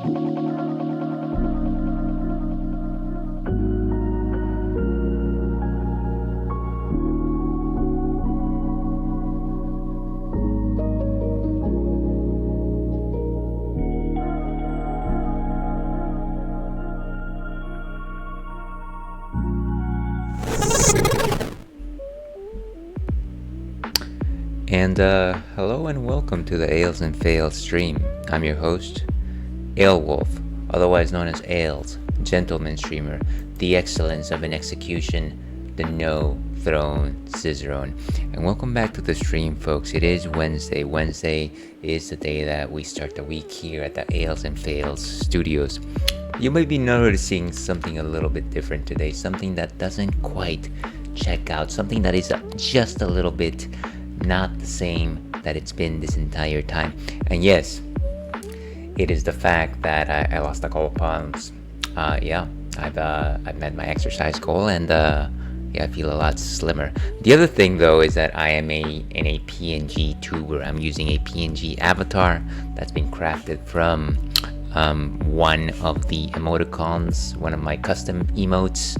And hello and welcome to the Ales and Fails stream. I'm your host, Wolf, otherwise known as Ales, gentleman streamer, the excellence of an execution, the no throne cicerone. And welcome back to the stream, folks. It is Wednesday. Wednesday is the day that we start the week here at the Ales and Fails studios. You might be noticing something a little bit different today, something that doesn't quite check out, something that is just a little bit not the same that it's been this entire time. And yes, it is the fact that I lost a couple pounds. I've met my exercise goal, and I feel a lot slimmer. The other thing though is that I am in a PNG tuber. I'm using a PNG avatar that's been crafted from one of the emoticons, one of my custom emotes.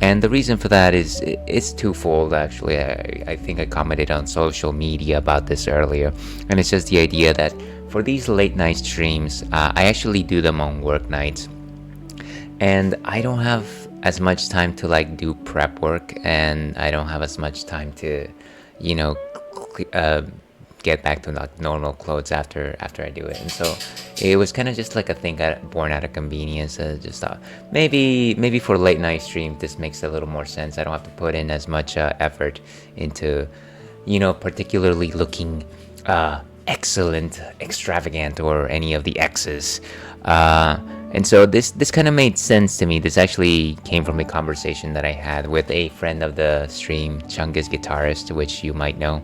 And the reason for that is it's twofold, actually. I think I commented on social media about this earlier, and it's just the idea that for these late night streams, I actually do them on work nights, and I don't have as much time to like do prep work, and I don't have as much time to, get back to like normal clothes after I do it. And so it was kind of just like a thing born out of convenience. Just thought maybe for late night stream this makes a little more sense. I don't have to put in as much effort into particularly looking excellent, extravagant, or any of the X's. And so this kind of made sense to me. This actually came from a conversation that I had with a friend of the stream, Chungus Guitarist, which you might know.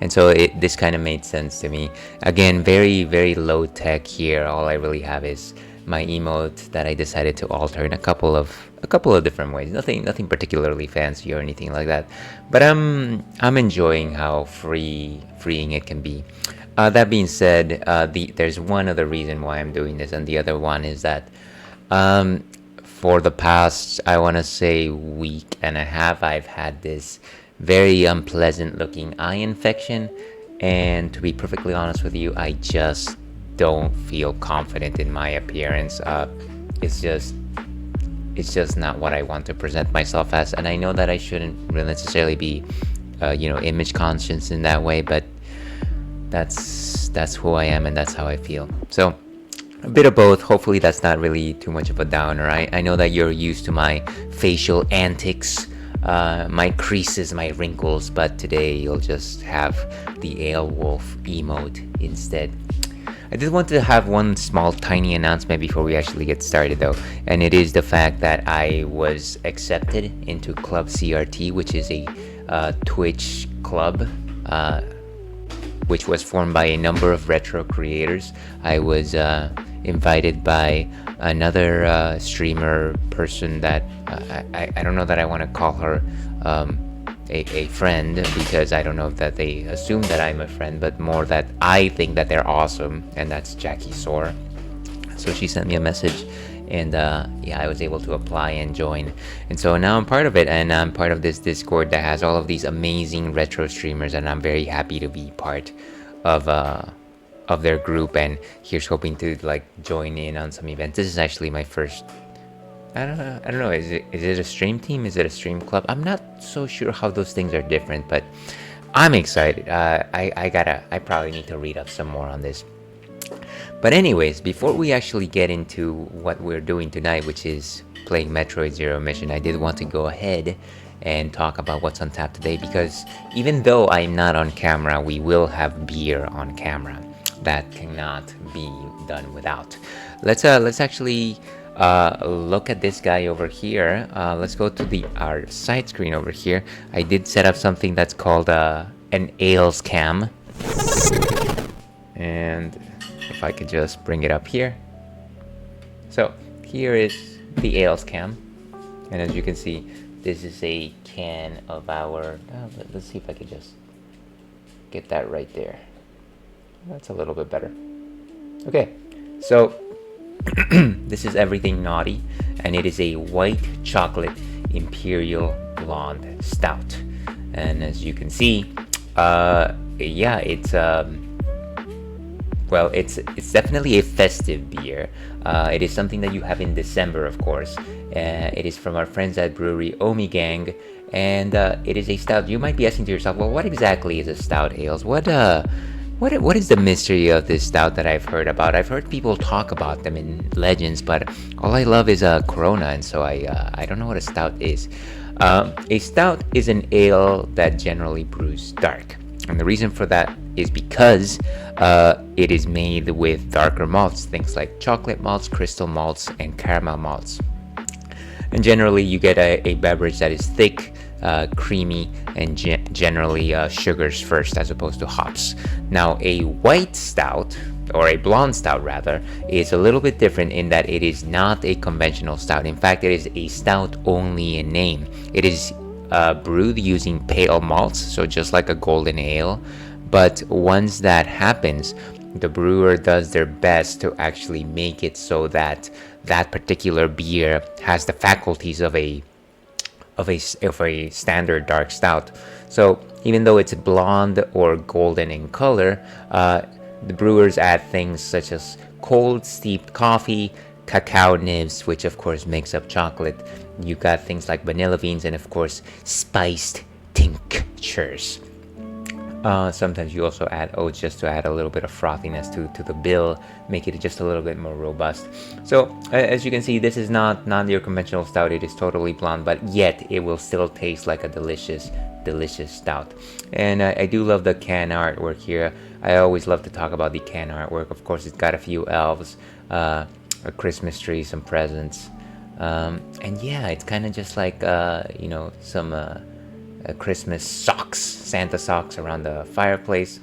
And so this kind of made sense to me. Again, very, very low tech here. All I really have is my emote that I decided to alter in a couple of different ways. Nothing particularly fancy or anything like that. But I'm enjoying how freeing it can be. That being said, there's one other reason why I'm doing this, and the other one is that for the past, I want to say, week and a half, I've had this very unpleasant looking eye infection, and to be perfectly honest with you, I just don't feel confident in my appearance. It's just not what I want to present myself as, and I know that I shouldn't really necessarily be image conscious in that way, but that's who I am and that's how I feel. So a bit of both. Hopefully that's not really too much of a downer. I know that you're used to my facial antics, my creases, my wrinkles, but today you'll just have the Ale Wolf emote instead. I did want to have one small tiny announcement before we actually get started though, and it is the fact that I was accepted into Club CRT, which is a Twitch club which was formed by a number of retro creators. I was invited by another streamer person that I don't know that I want to call her a friend, because I don't know if that they assume that I'm a friend, but more that I think that they're awesome, and that's Jackie Soar. So she sent me a message, and I was able to apply and join, and so now I'm part of it, and I'm part of this Discord that has all of these amazing retro streamers, and I'm very happy to be part of their group, and here's hoping to like join in on some events. This is actually my first, I don't know, is it a stream team, is it a stream club? I'm not so sure how those things are different, but I'm excited. I probably need to read up some more on this. But anyways, before we actually get into what we're doing tonight, which is playing Metroid Zero Mission, I did want to go ahead and talk about what's on tap today, because even though I'm not on camera, we will have beer on camera. That cannot be done without. Let's actually look at this guy over here. Let's go to our side screen over here. I did set up something that's called an Ales cam, and if I could just bring it up here. So here is the Ales cam, and as you can see, this is a can of our, let's see if I could just get that right there. That's a little bit better. Okay, so this is Everything Naughty, and it is a white chocolate imperial blonde stout. And as you can see, yeah, it's definitely a festive beer. It is something that you have in December, of course. It is from our friends at Brewery Omigang, and it is a stout. You might be asking to yourself, well, what exactly is a stout, Ales? What is the mystery of this stout that I've heard about? I've heard people talk about them in legends, but all I love is a Corona, and so I don't know what a stout is. A stout is an ale that generally brews dark, and the reason for that is because it is made with darker malts, things like chocolate malts, crystal malts, and caramel malts. And generally, you get a beverage that is thick, creamy, and generally sugars first as opposed to hops. Now, a white stout, or a blonde stout rather, is a little bit different in that it is not a conventional stout. In fact, it is a stout only in name. It is brewed using pale malts, so just like a golden ale. But once that happens, the brewer does their best to actually make it so that that particular beer has the faculties of a standard dark stout. So even though it's blonde or golden in color, the brewers add things such as cold steeped coffee, cacao nibs, which of course makes up chocolate. You got things like vanilla beans, and of course spiced tinctures. Sometimes you also add oats just to add a little bit of frothiness to the bill, make it just a little bit more robust. So as you can see, this is not your conventional stout. It is totally blonde, but yet it will still taste like a delicious stout. And I do love the can artwork here. I always love to talk about the can artwork. Of course, it's got a few elves, a Christmas tree, some presents, and yeah, it's kind of just like some Christmas socks, Santa socks around the fireplace,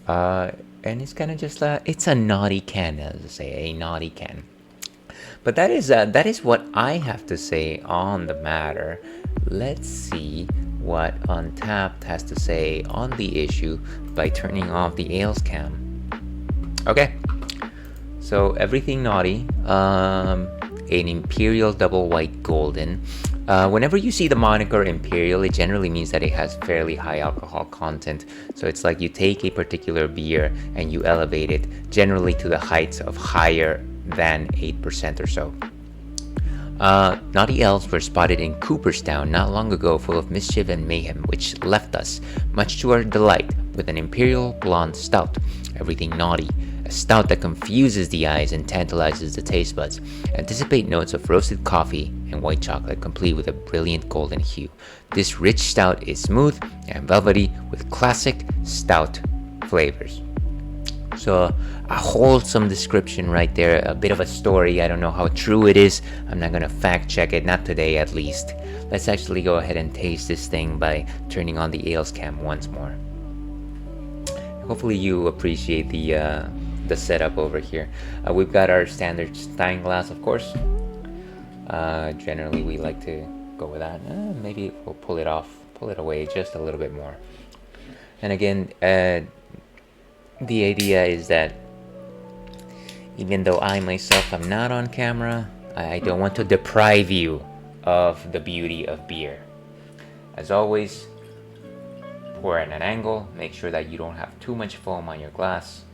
and it's kind of just it's a naughty can, as I say, a naughty can. But that is what I have to say on the matter. Let's see what Untapped has to say on the issue by turning off the ales cam. Okay, so Everything Naughty, an imperial double white golden. Whenever you see the moniker imperial, it generally means that it has fairly high alcohol content. So it's like you take a particular beer and you elevate it generally to the heights of higher than 8% or so. Naughty elves were spotted in Cooperstown not long ago, full of mischief and mayhem, which left us, much to our delight, with an imperial blonde stout. Everything Naughty, a stout that confuses the eyes and tantalizes the taste buds. Anticipate notes of roasted coffee and white chocolate, complete with a brilliant golden hue. This rich stout is smooth and velvety with classic stout flavors. So a wholesome description right there, a bit of a story. I don't know how true it is. I'm not gonna fact check it, not today at least. Let's actually go ahead and taste this thing by turning on the ales cam once more. Hopefully you appreciate the setup over here. We've got our standard Stein glass, of course. Generally we like to go with that. Maybe we'll pull it away just a little bit more. And again, the idea is that even though I myself am not on camera, I don't want to deprive you of the beauty of beer. As always, pour at an angle, make sure that you don't have too much foam on your glass.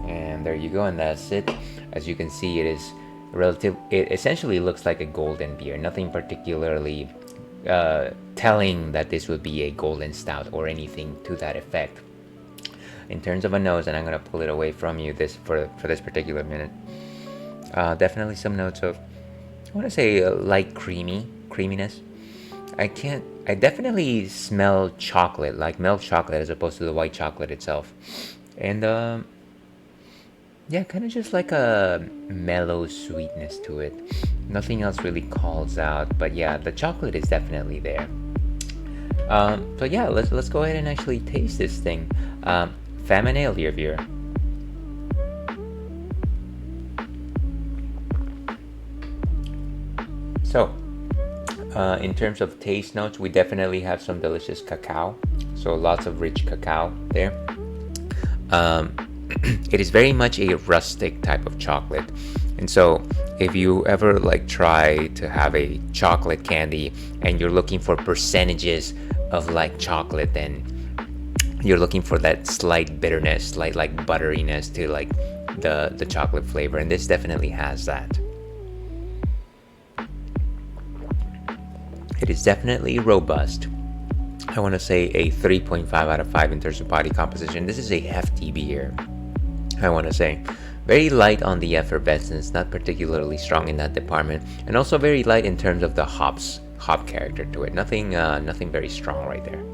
And there you go, and that's it. As you can see, it essentially looks like a golden beer. Nothing particularly telling that this would be a golden stout or anything to that effect. In terms of a nose, and I'm gonna pull it away from you for this particular minute. Definitely some notes of, I want to say, light creaminess. I definitely smell chocolate, like milk chocolate, as opposed to the white chocolate itself. And yeah, kind of just like a mellow sweetness to it. Nothing else really calls out, but yeah, the chocolate is definitely there. So yeah, let's go ahead and actually taste this thing. Famine Ale, your beer. So, In terms of taste notes, we definitely have some delicious cacao. So lots of rich cacao there. Um, it is very much a rustic type of chocolate. And so if you ever like try to have a chocolate candy and you're looking for percentages of like chocolate, then you're looking for that slight bitterness, slight like butteriness to like the chocolate flavor, and this definitely has that. It is definitely robust. I want to say a 3.5 out of 5 in terms of body composition. This is a hefty beer, I want to say. Very light on the effervescence, not particularly strong in that department, and also very light in terms of the hop character to it. Nothing very strong right there.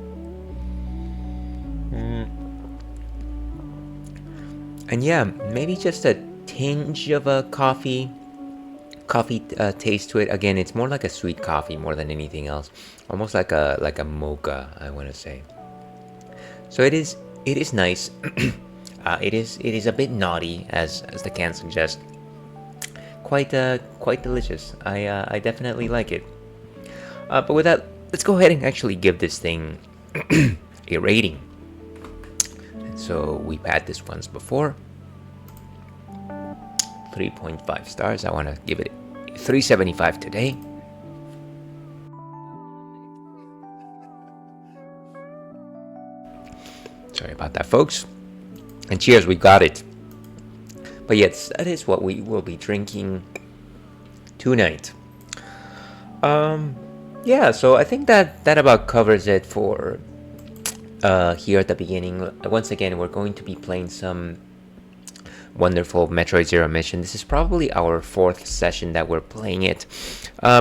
And yeah, maybe just a tinge of a coffee taste to it. Again, it's more like a sweet coffee more than anything else, almost like a mocha, I want to say. So it is nice. It is a bit naughty, as the can suggests. Quite delicious. I definitely like it. But with that, let's go ahead and actually give this thing a rating. So we've had this once before. 3.5 stars. I want to give it 3.75 today. Sorry about that, folks. And cheers, we got it. But yes, that is what we will be drinking tonight. Yeah, so I think that about covers it for here at the beginning. Once again, we're going to be playing some wonderful Metroid Zero Mission. This is probably our 4th session that we're playing it.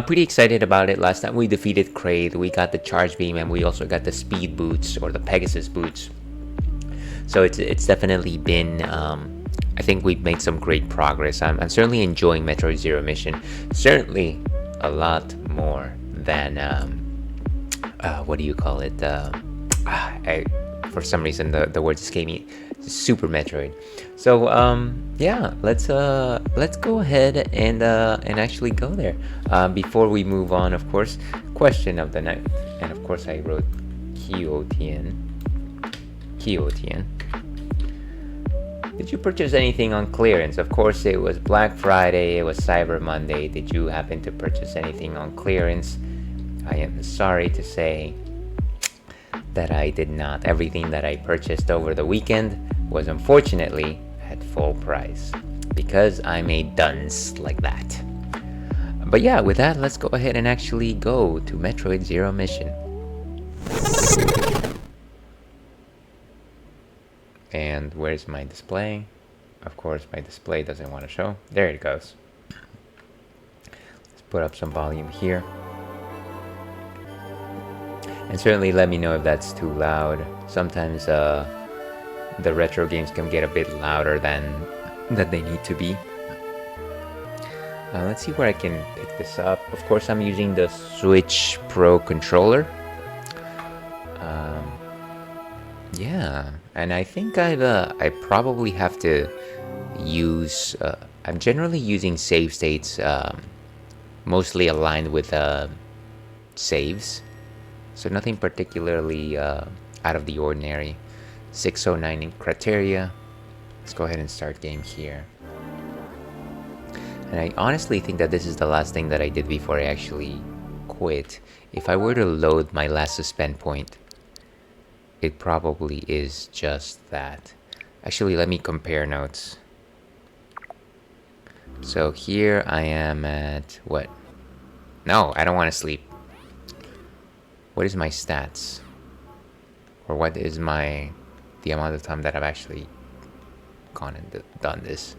Pretty excited about it. Last time we defeated Crate, we got the Charge Beam, and we also got the Speed Boots, or the Pegasus Boots. So it's definitely been, I think we've made some great progress. I'm certainly enjoying Metroid Zero Mission. Certainly a lot more than, what do you call it? For some reason the word escaped me. Super Metroid. So yeah, let's go ahead and actually go there. Before we move on, of course, question of the night, and of course I wrote Kyotian. Did you purchase anything on clearance? Of course, it was Black Friday, it was Cyber Monday. Did you happen to purchase anything on clearance? I am sorry to say that I did not. Everything that I purchased over the weekend was unfortunately at full price, because I'm a dunce like that. But yeah, with that, let's go ahead and actually go to Metroid Zero Mission. And where's my display? Of course, my display doesn't want to show. There it goes. Let's put up some volume here. And certainly let me know if that's too loud. Sometimes the retro games can get a bit louder than they need to be. Let's see where I can pick this up. Of course, I'm using the Switch Pro controller. Yeah, and I think I probably have to use. I'm generally using save states mostly aligned with saves, so nothing particularly out of the ordinary. 609 in Crateria. Let's go ahead and start game here. And I honestly think that this is the last thing that I did before I actually quit. If I were to load my last suspend point, it probably is just that. Actually, let me compare notes. So here I am at what? No, I don't want to sleep. What is my stats? Or what is the amount of time that I've actually gone and done this?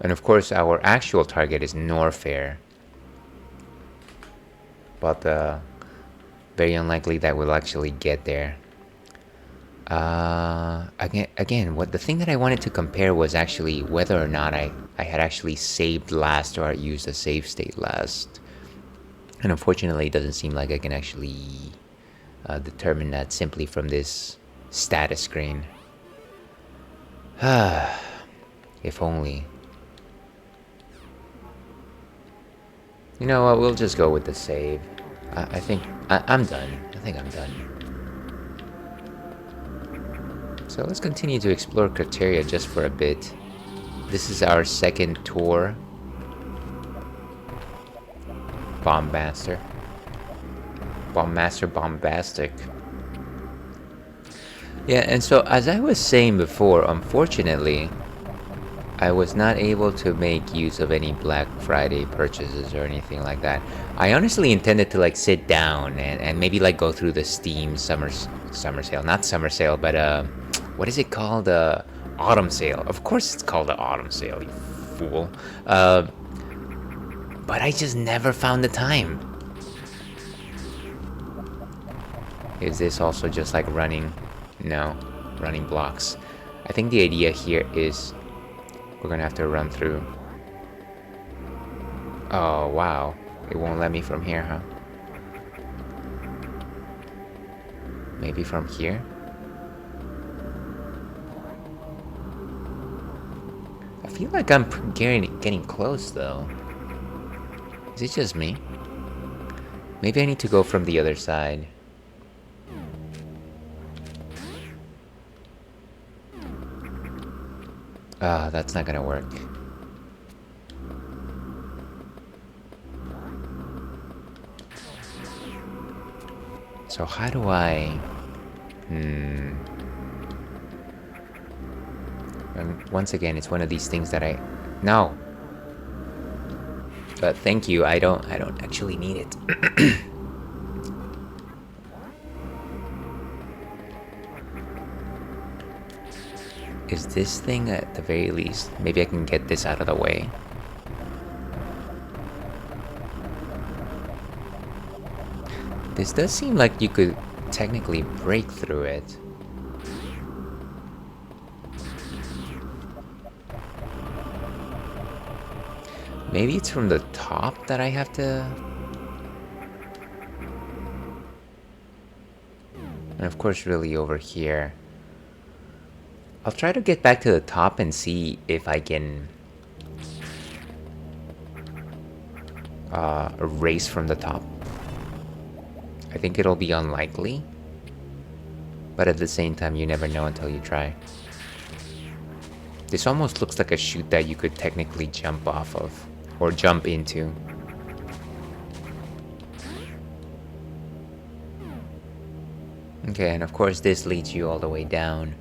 And of course, our actual target is Norfair, but very unlikely that we'll actually get there. Again, what the thing that I wanted to compare was actually whether or not I had actually saved last or used a save state last. And unfortunately, it doesn't seem like I can actually determine that simply from this status screen. If only. You know what? We'll just go with the save. I think I'm done. I think I'm done. So let's continue to explore Crateria just for a bit. This is our second tour. Bombmaster. Bombmaster Bombastic. Yeah, and so as I was saying before, unfortunately, I was not able to make use of any Black Friday purchases or anything like that. I honestly intended to like sit down and maybe like go through the Steam summer sale. Not summer sale, but what is it called? Autumn sale. Of course it's called the autumn sale, you fool. But I just never found the time. Is this also just like running? No, running blocks. I think the idea here is we're gonna have to run through. Oh, wow. It won't let me from here, huh? Maybe from here? I feel like I'm getting close, though. Is it just me? Maybe I need to go from the other side. Ah, that's not gonna work. So how do I... And once again, it's one of these things that I... No! But thank you, I don't actually need it. Is this thing at the very least? Maybe I can get this out of the way. This does seem like you could technically break through it. Maybe it's from the top that I have to... And of course really over here. I'll try to get back to the top and see if I can erase from the top. I think it'll be unlikely, but at the same time you never know until you try. This almost looks like a chute that you could technically jump off of, or jump into. Okay, and of course this leads you all the way down.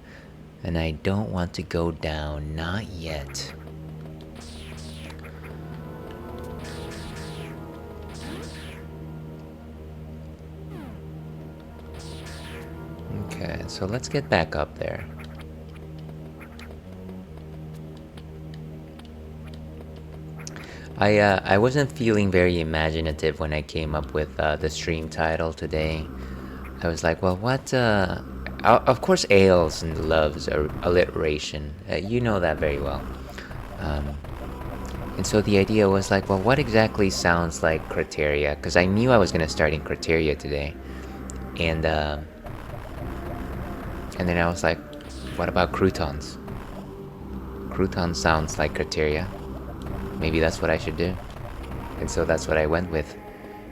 And I don't want to go down, not yet. Okay, so let's get back up there. I wasn't feeling very imaginative when I came up with the stream title today. I was like, well, what, of course, Ales and loves are alliteration. You know that very well. And so the idea was like, well, what exactly sounds like Crateria? Because I knew I was going to start in Crateria today. And then I was like, what about Croutons? Croutons sounds like Crateria. Maybe that's what I should do. And so that's what I went with.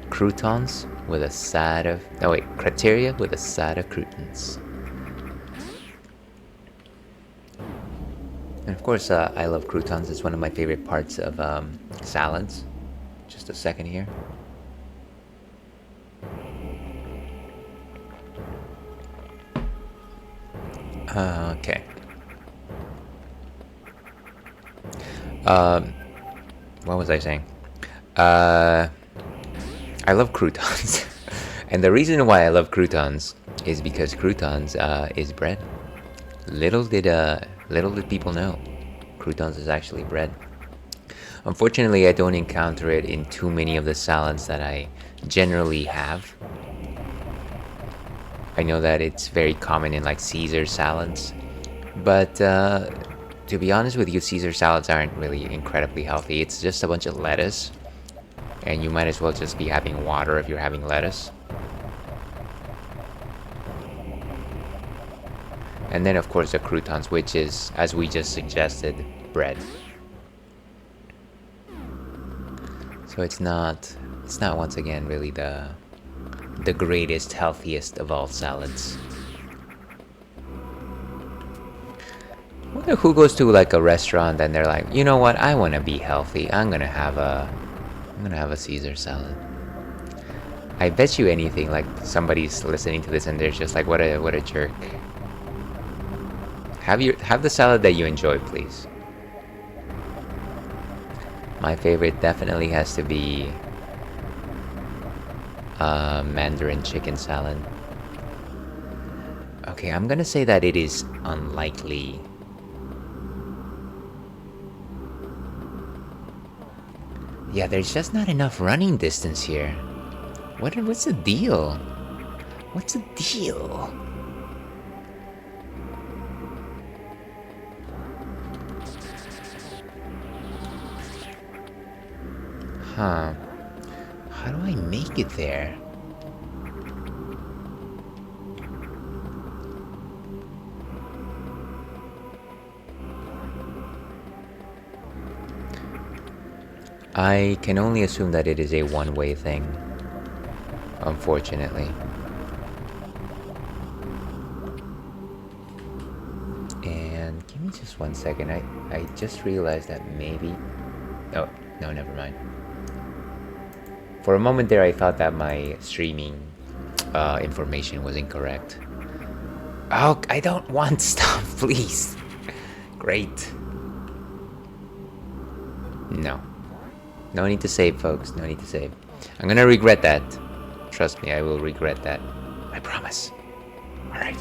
Croutons with a side of... No, wait. Crateria with a side of croutons. And of course, I love croutons. It's one of my favorite parts of salads. Just a second here. Okay. What was I saying? I love croutons. And the reason why I love croutons is because croutons is bread. Little did people know, croutons is actually bread. Unfortunately, I don't encounter it in too many of the salads that I generally have. I know that it's very common in like Caesar salads, but to be honest with you, Caesar salads aren't really incredibly healthy. It's just a bunch of lettuce, and you might as well just be having water if you're having lettuce. And then of course the croutons, which is, as we just suggested, bread. So it's not once again really the greatest, healthiest of all salads. I wonder who goes to like a restaurant and they're like, you know what, I want to be healthy. I'm gonna have a Caesar salad. I bet you anything, like somebody's listening to this and they're just like, what a jerk. Have the salad that you enjoy, please. My favorite definitely has to be Mandarin chicken salad. Okay, I'm gonna say that it is unlikely. Yeah, there's just not enough running distance here. What's the deal? What's the deal? Huh. How do I make it there? I can only assume that it is a one-way thing, unfortunately. And give me just 1 second. I just realized that maybe... Oh, no, never mind. For a moment there, I thought that my streaming information was incorrect. Oh, I don't want stuff, please. Great. No. No need to save, folks. No need to save. I'm gonna regret that. Trust me, I will regret that. I promise. Alright.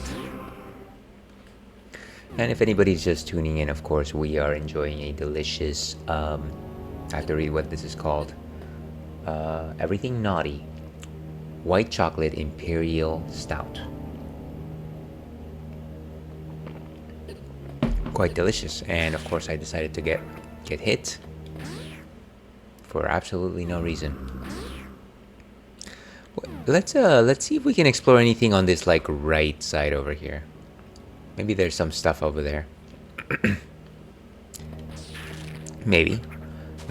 And if anybody's just tuning in, of course, we are enjoying a delicious... I have to read what this is called. Everything Naughty. White Chocolate Imperial Stout. Quite delicious. And of course, I decided to get hit. For absolutely no reason. Let's see if we can explore anything on this like right side over here. Maybe there's some stuff over there. Maybe.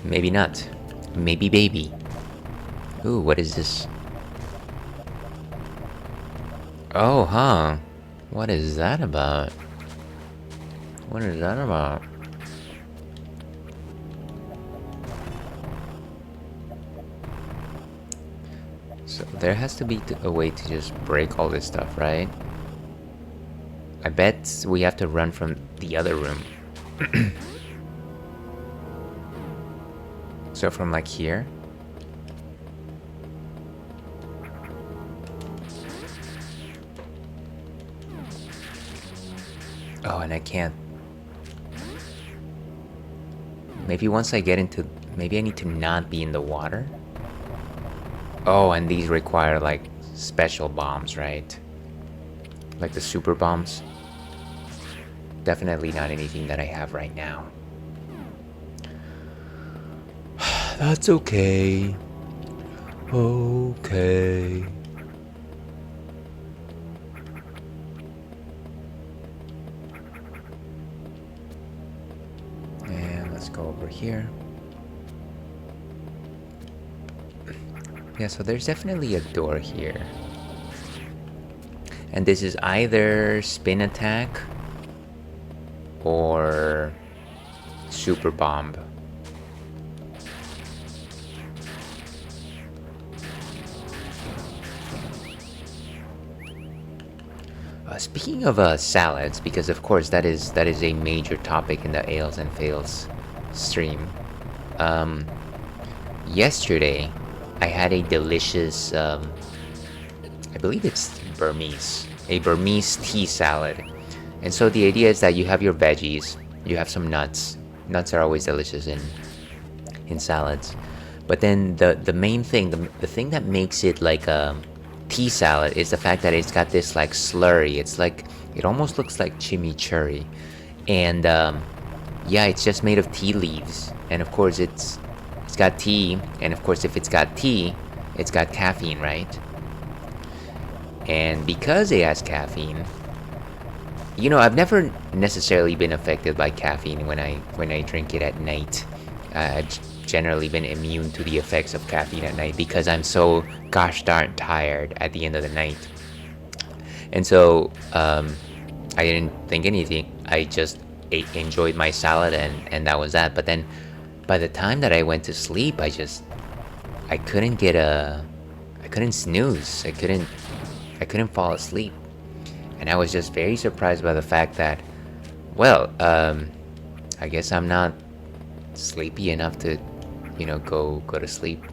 Maybe not. Maybe baby. Ooh, what is this? Oh, huh. What is that about? What is that about? So there has to be a way to just break all this stuff, right? I bet we have to run from the other room. So from like here? Oh, and I can't. Maybe once I get into... Maybe I need to not be in the water? Oh, and these require like special bombs, right? Like the super bombs. Definitely not anything that I have right now. That's okay. Okay. And let's go over here. Yeah, so there's definitely a door here. And this is either spin attack or super bomb. Speaking of salads, because of course that is a major topic in the Ales and Fails stream. Yesterday, I had a delicious, I believe it's Burmese, a Burmese tea salad. And so the idea is that you have your veggies, you have some nuts. Nuts are always delicious in salads. But then the main thing, the thing that makes it like a tea salad is the fact that it's got this like slurry. It's like, it almost looks like chimichurri. And yeah, it's just made of tea leaves. And of course it's got tea, and of course if it's got tea, it's got caffeine, right? And because it has caffeine, You know, I've never necessarily been affected by caffeine when I drink it at night. I've generally been immune to the effects of caffeine at night because I'm so gosh darn tired at the end of the night. And so I didn't think anything. I just enjoyed my salad, and that was that. But then by the time that I went to sleep, I couldn't get I couldn't snooze. I couldn't fall asleep. And I was just very surprised by the fact that, well, I guess I'm not sleepy enough to, go to sleep.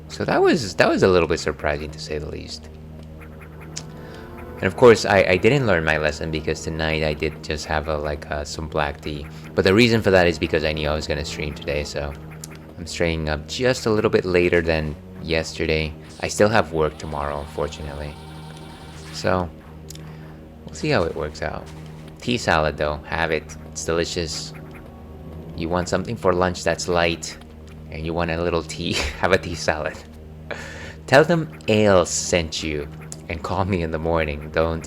So that was a little bit surprising, to say the least. And of course, I didn't learn my lesson because tonight I did just have some black tea. But the reason for that is because I knew I was gonna stream today, so I'm staying up just a little bit later than yesterday. I still have work tomorrow, unfortunately. So we'll see how it works out. Tea salad though, have it. It's delicious. You want something for lunch that's light, and you want a little tea, have a tea salad. Tell them Ale sent you, and call me in the morning. Don't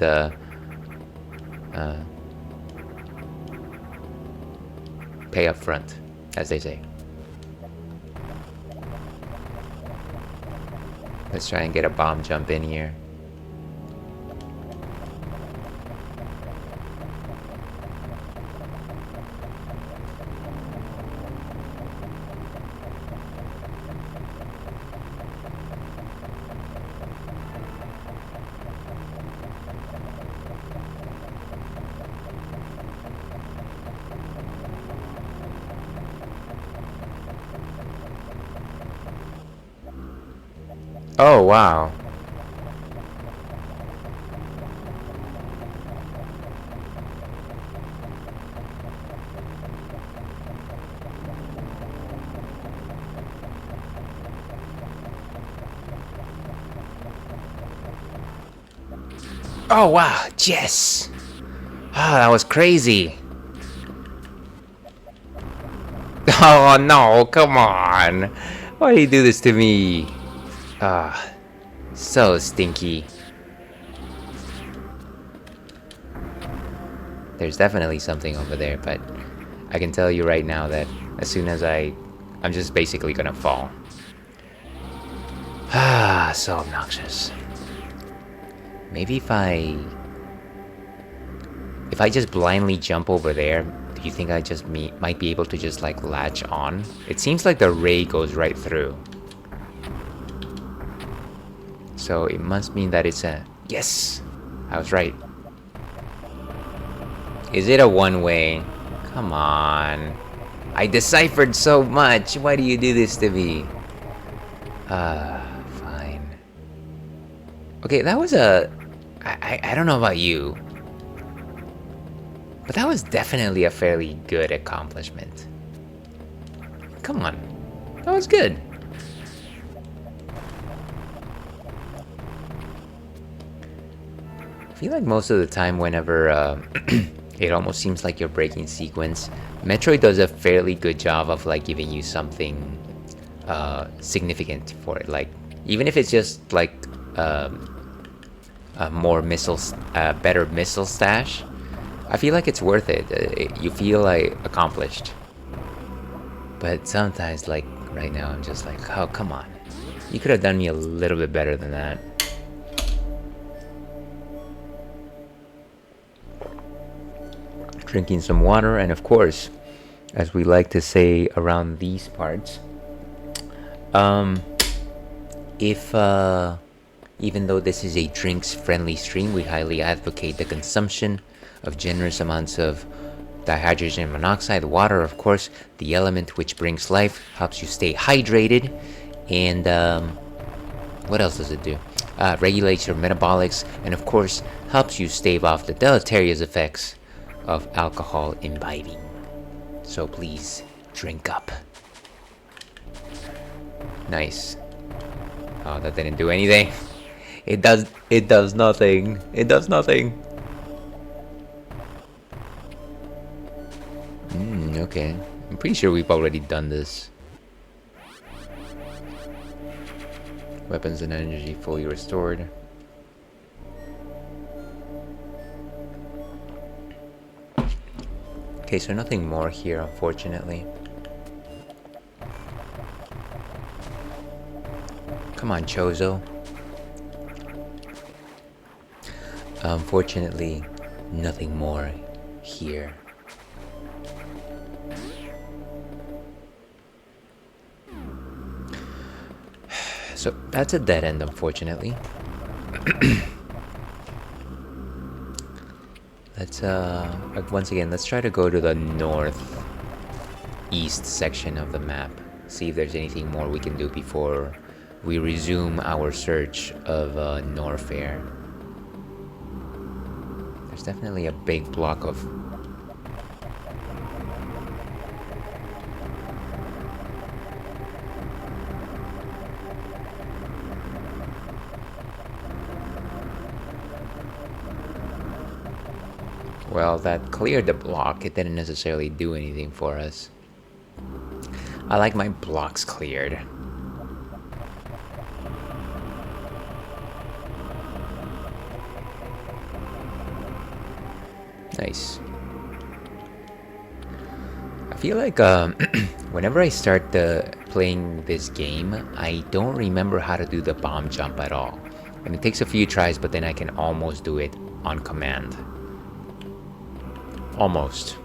pay up front, as they say. Let's try and get a bomb jump in here. Oh, wow. Oh, wow. Yes. Ah, that was crazy. Oh, no. Come on. Why do you do this to me? Ah, so stinky. There's definitely something over there, but I can tell you right now that as soon as I'm just basically gonna fall. Ah, so obnoxious. Maybe if I just blindly jump over there, do you think I just might be able to just latch on? It seems like the ray goes right through. So it must mean that it's a... Yes! I was right. Is it a one-way? Come on. I deciphered so much. Why do you do this to me? Fine. Okay, that was a... I don't know about you, but that was definitely a fairly good accomplishment. Come on. That was good. I feel like most of the time whenever it almost seems like you're breaking sequence, Metroid does a fairly good job of giving you something significant for it. Even if it's just a more missiles, better missile stash, I feel like it's worth it. You feel accomplished. But sometimes right now I'm just oh, come on. You could have done me a little bit better than that. Drinking some water, and of course, as we like to say around these parts, if even though this is a drinks-friendly stream, we highly advocate the consumption of generous amounts of dihydrogen monoxide, water, of course, the element which brings life, helps you stay hydrated, and what else does it do? Regulates your metabolics, and of course, helps you stave off the deleterious effects of alcohol imbibing. So please, drink up. Nice. Oh, that didn't do anything. It does nothing. It does nothing. Okay. I'm pretty sure we've already done this. Weapons and energy fully restored. Okay, so nothing more here, unfortunately. Come on, Chozo. Unfortunately, nothing more here. So that's a dead end, unfortunately. Let's once again, let's try to go to the northeast section of the map. See if there's anything more we can do before we resume our search of Norfair. There's definitely a big block of... Well, that cleared the block. It didn't necessarily do anything for us. I like my blocks cleared. Nice. I feel like whenever I start playing this game, I don't remember how to do the bomb jump at all. And it takes a few tries, but then I can almost do it on command. Almost.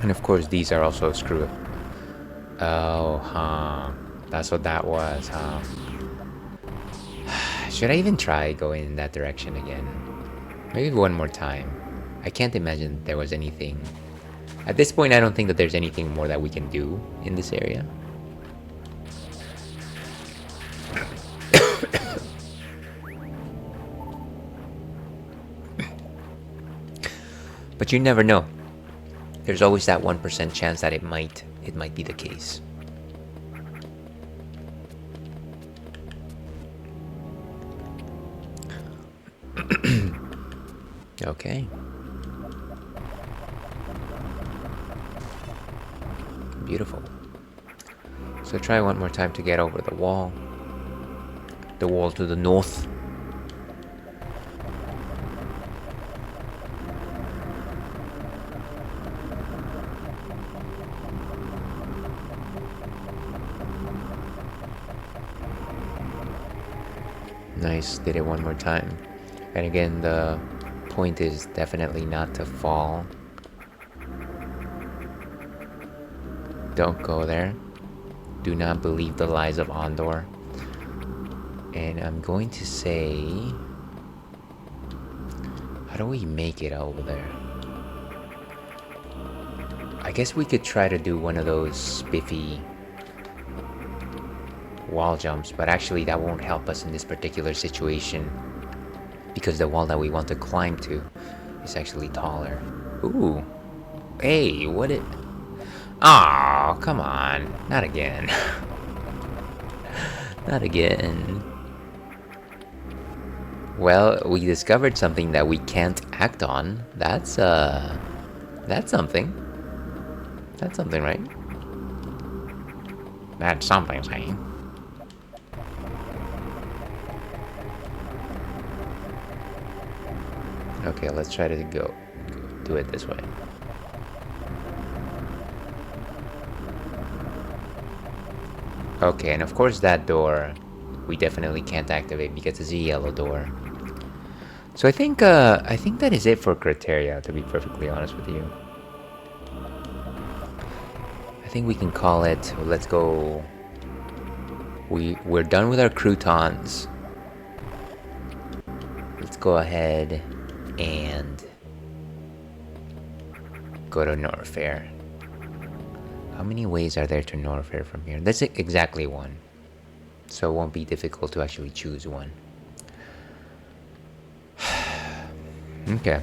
And of course, these are also screw. Oh, huh. That's what that was, huh? Should I even try going in that direction again? Maybe one more time. I can't imagine there was anything. At this point, I don't think that there's anything more that we can do in this area. But you never know. There's always that 1% chance that it might be the case. Okay. Beautiful. So try one more time to get over the wall. The wall to the north. Nice, did it one more time. And again, the point is definitely not to fall. Don't go there. Do not believe the lies of Ondor. And I'm going to say... How do we make it over there? I guess we could try to do one of those spiffy wall jumps, but actually that won't help us in this particular situation because the wall that we want to climb to is actually taller. Ooh. Hey, what it... Oh, come on. Not again. Not again. Well, we discovered something that we can't act on. That's something. That's something, right? That's something, saying. Okay, let's try to do it this way. Okay, and of course that door we definitely can't activate because it's a yellow door. So I think that is it for Crateria, to be perfectly honest with you. I think we can call it. Let's go. We're done with our Croutons. Let's go ahead and go to Norfair. How many ways are there to Norfair from here? That's exactly one. So it won't be difficult to actually choose one. Okay.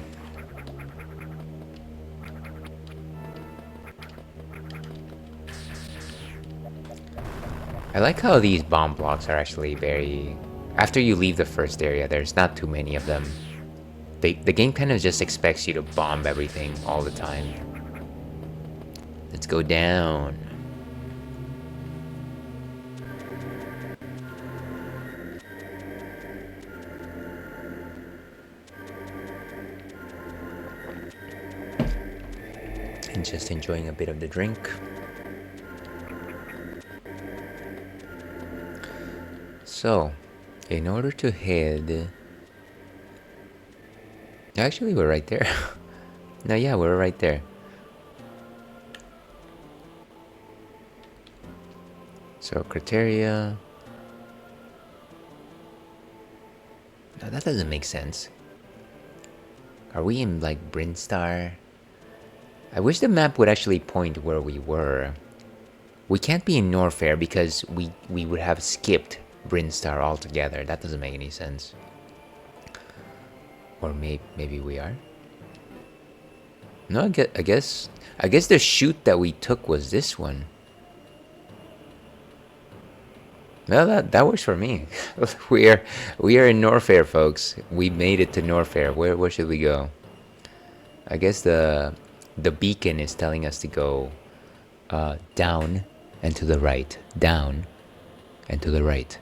I like how these bomb blocks are actually very... After you leave the first area, there's not too many of them. The game kind of just expects you to bomb everything all the time. Let's go down. and just enjoying a bit of the drink. So, in order to head... Actually, we're right there. No, yeah, we're right there. So, Crateria... No, that doesn't make sense. Are we in, like, Brinstar? I wish the map would actually point where we were. We can't be in Norfair because we would have skipped Brinstar altogether. That doesn't make any sense. Or maybe we are? No, I guess the chute that we took was this one. No, that works for me. we are in Norfair, folks. We made it to Norfair. Where should we go? I guess the beacon is telling us to go down and to the right. Down and to the right.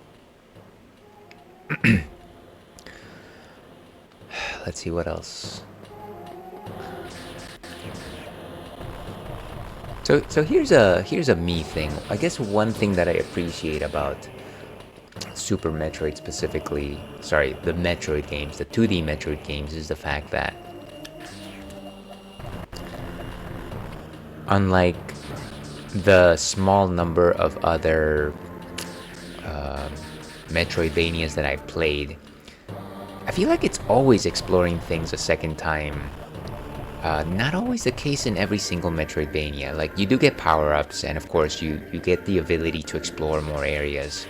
Let's see what else. So here's a me thing. I guess one thing that I appreciate about Super Metroid specifically, sorry, the Metroid games, the 2D Metroid games, is the fact that unlike the small number of other Metroidvanias that I've played, I feel like it's always exploring things a second time. Not always the case in every single Metroidvania. Like, you do get power-ups, and of course you get the ability to explore more areas.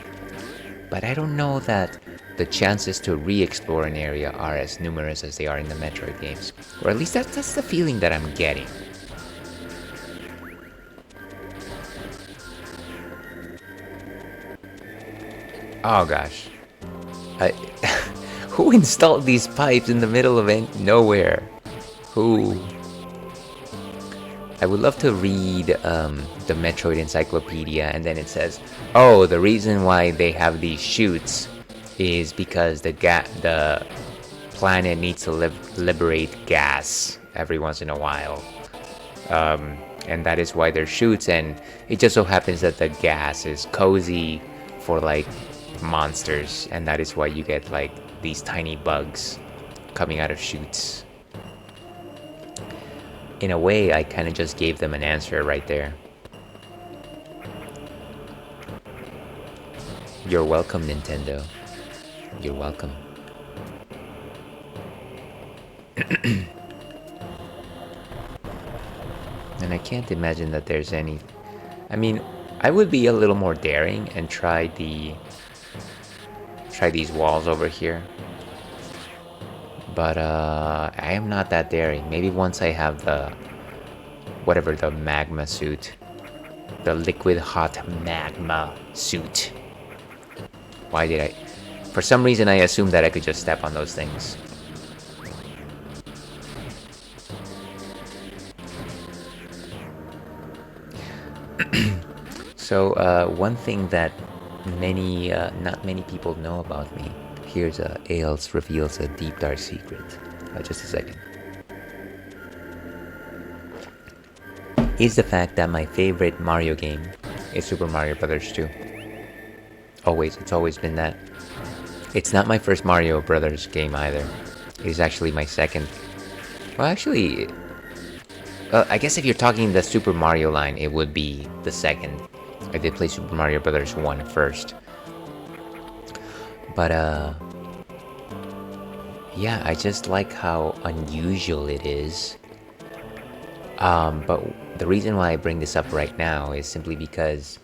But I don't know that the chances to re-explore an area are as numerous as they are in the Metroid games. Or at least that's the feeling that I'm getting. Oh gosh. Who installed these pipes in the middle of nowhere? Who? I would love to read the Metroid Encyclopedia, and then it says, oh, the reason why they have these chutes is because the planet needs to liberate gas every once in a while. And that is why there's chutes, and it just so happens that the gas is cozy for, like, monsters, and that is why you get, like, these tiny bugs coming out of chutes. In a way, I kind of just gave them an answer right there. You're welcome, Nintendo. You're welcome. And I can't imagine that there's any... I mean, I would be a little more daring and try these walls over here. But I am not that daring. Maybe once I have the magma suit, the liquid hot magma suit. Why did I? For some reason, I assumed that I could just step on those things. So one thing that not many people know about me. Here's Ales reveals a deep dark secret. Just a second. Is the fact that my favorite Mario game is Super Mario Brothers 2. It's always been that. It's not my first Mario Brothers game either. It is actually my second. Well, actually, I guess if you're talking the Super Mario line, it would be the second. I did play Super Mario Brothers 1 first. But, yeah, I just like how unusual it is. But the reason why I bring this up right now is simply because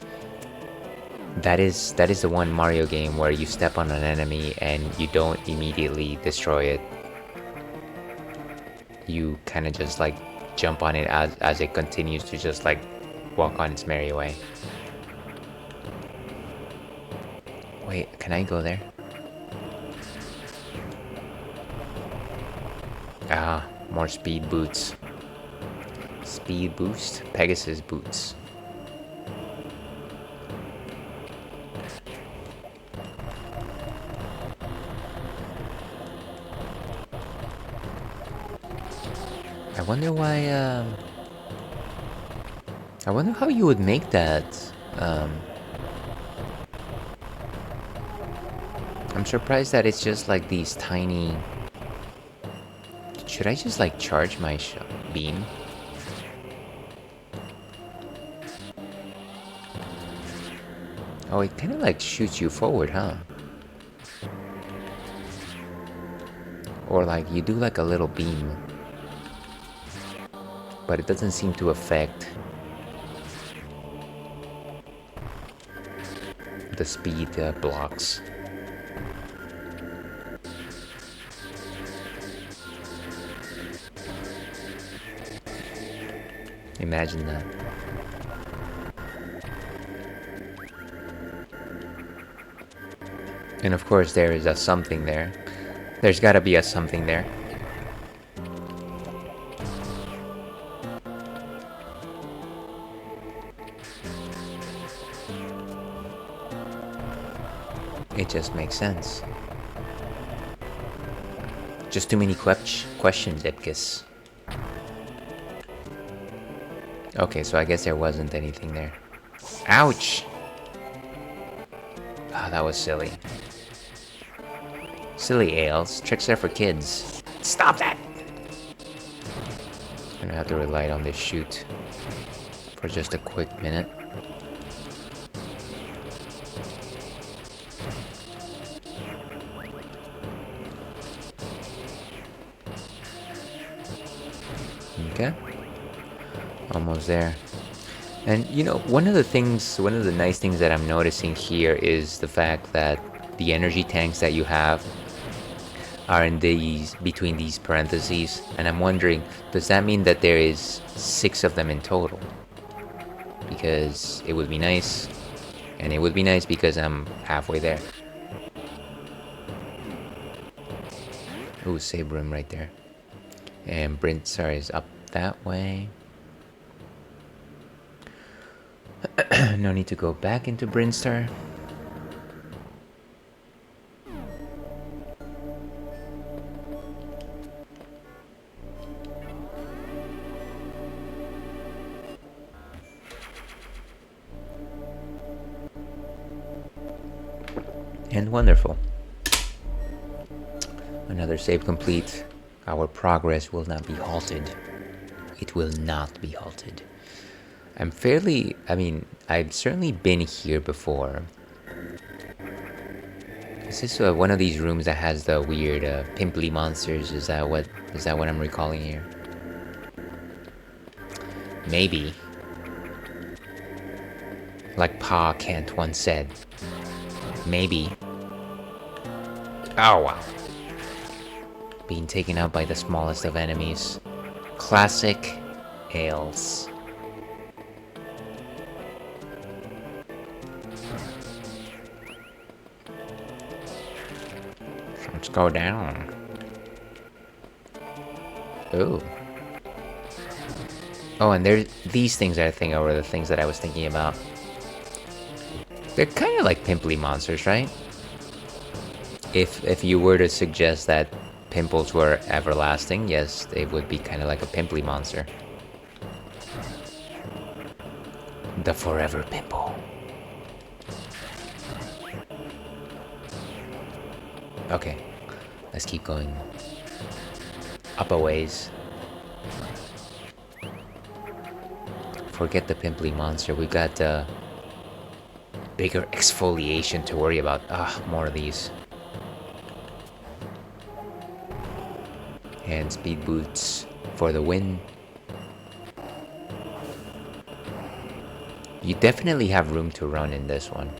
that is the one Mario game where you step on an enemy and you don't immediately destroy it. You kind of just, like, jump on it as it continues to just, like, walk on its merry way. Wait, can I go there? Ah, more speed boots. Speed boost, Pegasus boots. I wonder why I wonder how you would make that. I'm surprised that it's just like these tiny... Should I just like charge my beam? Oh, it kind of like shoots you forward, huh? Or like you do like a little beam. But it doesn't seem to affect the speed blocks. Imagine that. And of course there is a something there. There's gotta be a something there. It just makes sense. Just too many questions, Ipkiss. Okay, so I guess there wasn't anything there. Ouch! Ah, that was silly. Silly Ales. Tricks are for kids. Stop that! I'm gonna have to rely on this shoot for just a quick minute. Okay. Almost there. And you know, one of the nice things that I'm noticing here is the fact that the energy tanks that you have are in between these parentheses, and I'm wondering, does that mean that there is 6 of them in total? Because it would be nice, and it would be nice because I'm halfway there. Ooh, save room right there. And Brintsar is up that way. No need to go back into Brinstar. And wonderful. Another save complete. Our progress will not be halted. It will not be halted. I've certainly been here before. Is this one of these rooms that has the weird pimply monsters? Is that what I'm recalling here? Maybe. Like Pa Kent once said. Maybe. Oh wow. Being taken out by the smallest of enemies. Classic Ales. Let's go down. Ooh. Oh, and there's these things I think were the things that I was thinking about. They're kind of like pimply monsters, right? If you were to suggest that pimples were everlasting, yes, they would be kind of like a pimply monster. The forever pimple. Okay, let's keep going up a ways. Forget the pimply monster. We got bigger exfoliation to worry about. More of these. And speed boots for the win. You definitely have room to run in this one.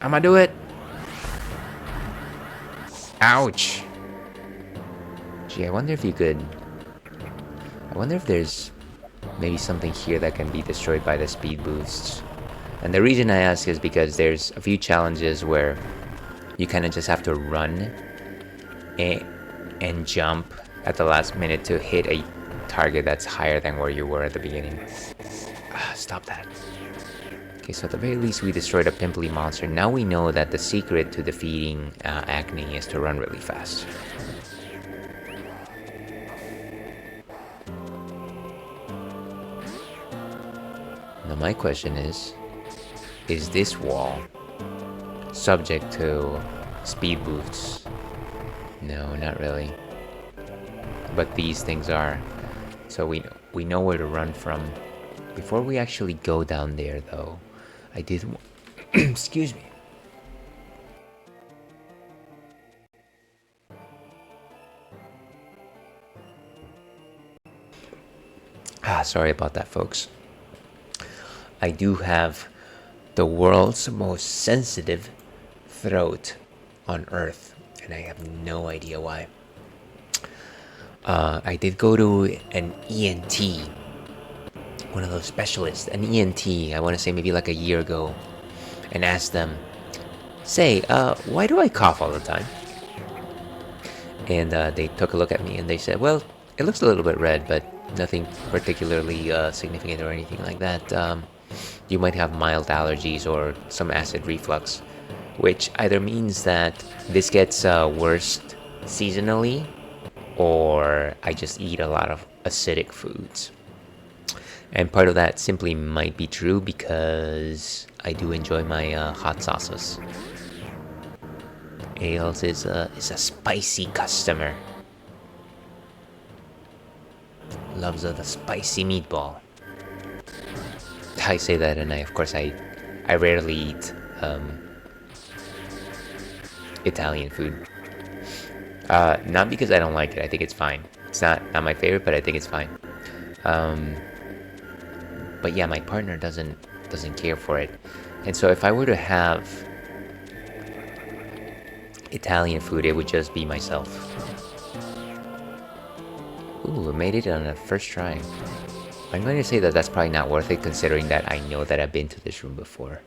I'ma do it. Ouch. Gee, I wonder if you could... I wonder if there's maybe something here that can be destroyed by the speed boosts. And the reason I ask is because there's a few challenges where you kind of just have to run and jump at the last minute to hit a target that's higher than where you were at the beginning. Stop that. Okay, so at the very least we destroyed a pimply monster. Now we know that the secret to defeating Acne is to run really fast. Now my question is this wall subject to speed boosts? No, not really. But these things are. So we know where to run from. Before we actually go down there, though, I did. Excuse me. Sorry about that, folks. I do have the world's most sensitive throat on Earth, and I have no idea why. I did go to an ENT, one of those specialists, an ENT, I want to say maybe like a year ago, and asked them, say, why do I cough all the time? And they took a look at me and they said, well, it looks a little bit red, but nothing particularly significant or anything like that. You might have mild allergies or some acid reflux, which either means that this gets worse seasonally, or I just eat a lot of acidic foods. And part of that simply might be true because I do enjoy my hot sauces. Ales is a spicy customer. Loves the spicy meatball. I say that, and of course I rarely eat Italian food. Not because I don't like it. I think it's fine. It's not my favorite, but I think it's fine. But yeah, my partner doesn't care for it, and so if I were to have Italian food, it would just be myself. Ooh, I made it on the first try. I'm going to say that that's probably not worth it, considering that I know that I've been to this room before.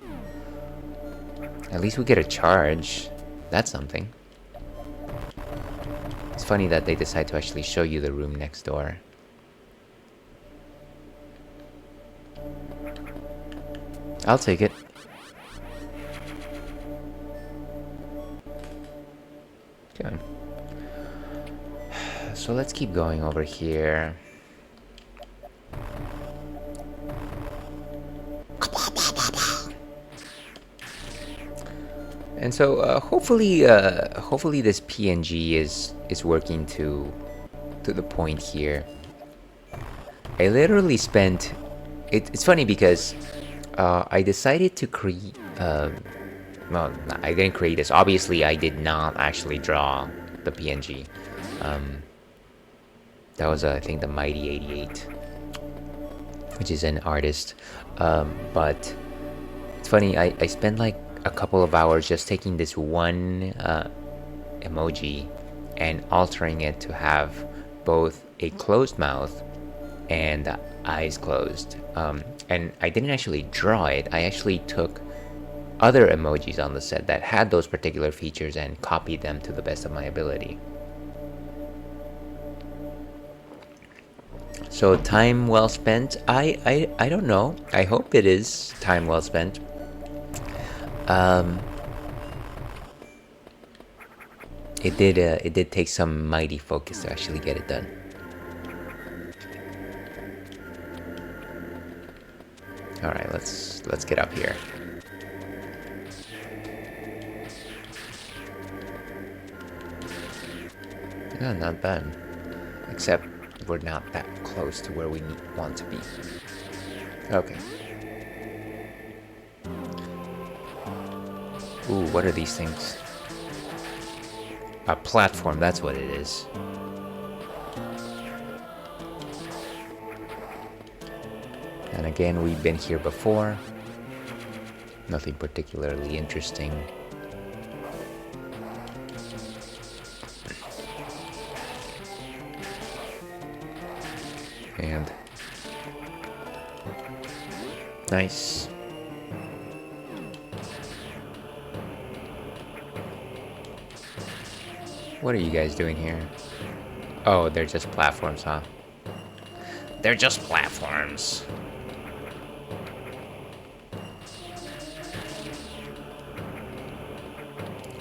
At least we get a charge. That's something. It's funny that they decide to actually show you the room next door. I'll take it. Okay. So let's keep going over here. And so hopefully this PNG is working to the point here. I literally spent it's funny because I decided to create well, I didn't create this. Obviously, I did not actually draw the PNG. That was, I think, the Mighty 88, which is an artist. But it's funny, I spent like a couple of hours just taking this one emoji and altering it to have both a closed mouth and eyes closed. And I didn't actually draw it. I actually took other emojis on the set that had those particular features and copied them to the best of my ability. So time well spent. I don't know. I hope it is time well spent. It did take some mighty focus to actually get it done. All right, let's get up here. Yeah, not bad. Except we're not that close to where we want to be. Okay. Ooh, what are these things? A platform, that's what it is. And again, we've been here before. Nothing particularly interesting. And nice. What are you guys doing here? Oh, they're just platforms, huh? They're just platforms.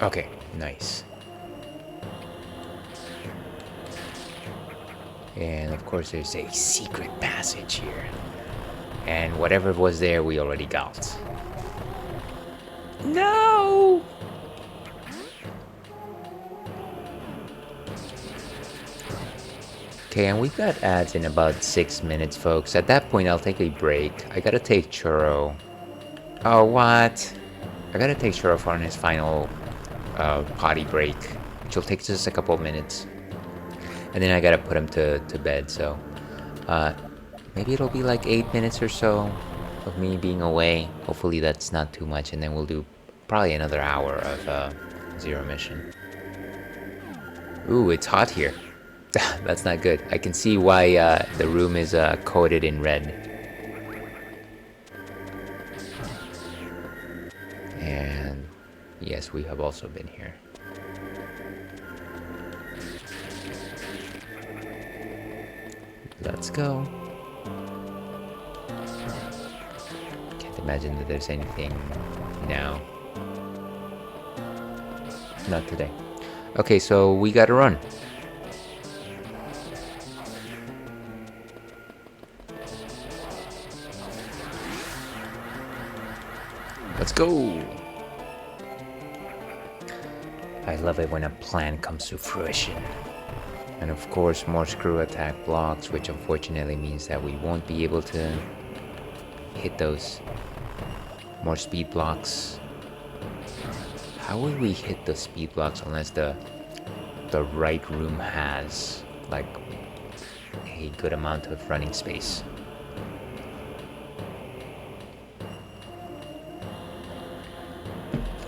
Okay, nice. And of course there's a secret passage here. And whatever was there, we already got. No! Okay, and we've got ads in about 6 minutes, folks. At that point, I'll take a break. I gotta take Churro. Oh, what? I gotta take Churro on his final potty break, which will take just a couple of minutes. And then I gotta put him to bed, so... maybe it'll be like 8 minutes or so of me being away. Hopefully that's not too much, and then we'll do probably another hour of Zero Mission. Ooh, it's hot here. That's not good. I can see why the room is coated in red. And yes, we have also been here. Let's go. Can't imagine that there's anything now. Not today. Okay, so we gotta run. Let's go! I love it when a plan comes to fruition. And of course, more screw attack blocks, which unfortunately means that we won't be able to hit those. More speed blocks. How will we hit the speed blocks unless the right room has like a good amount of running space?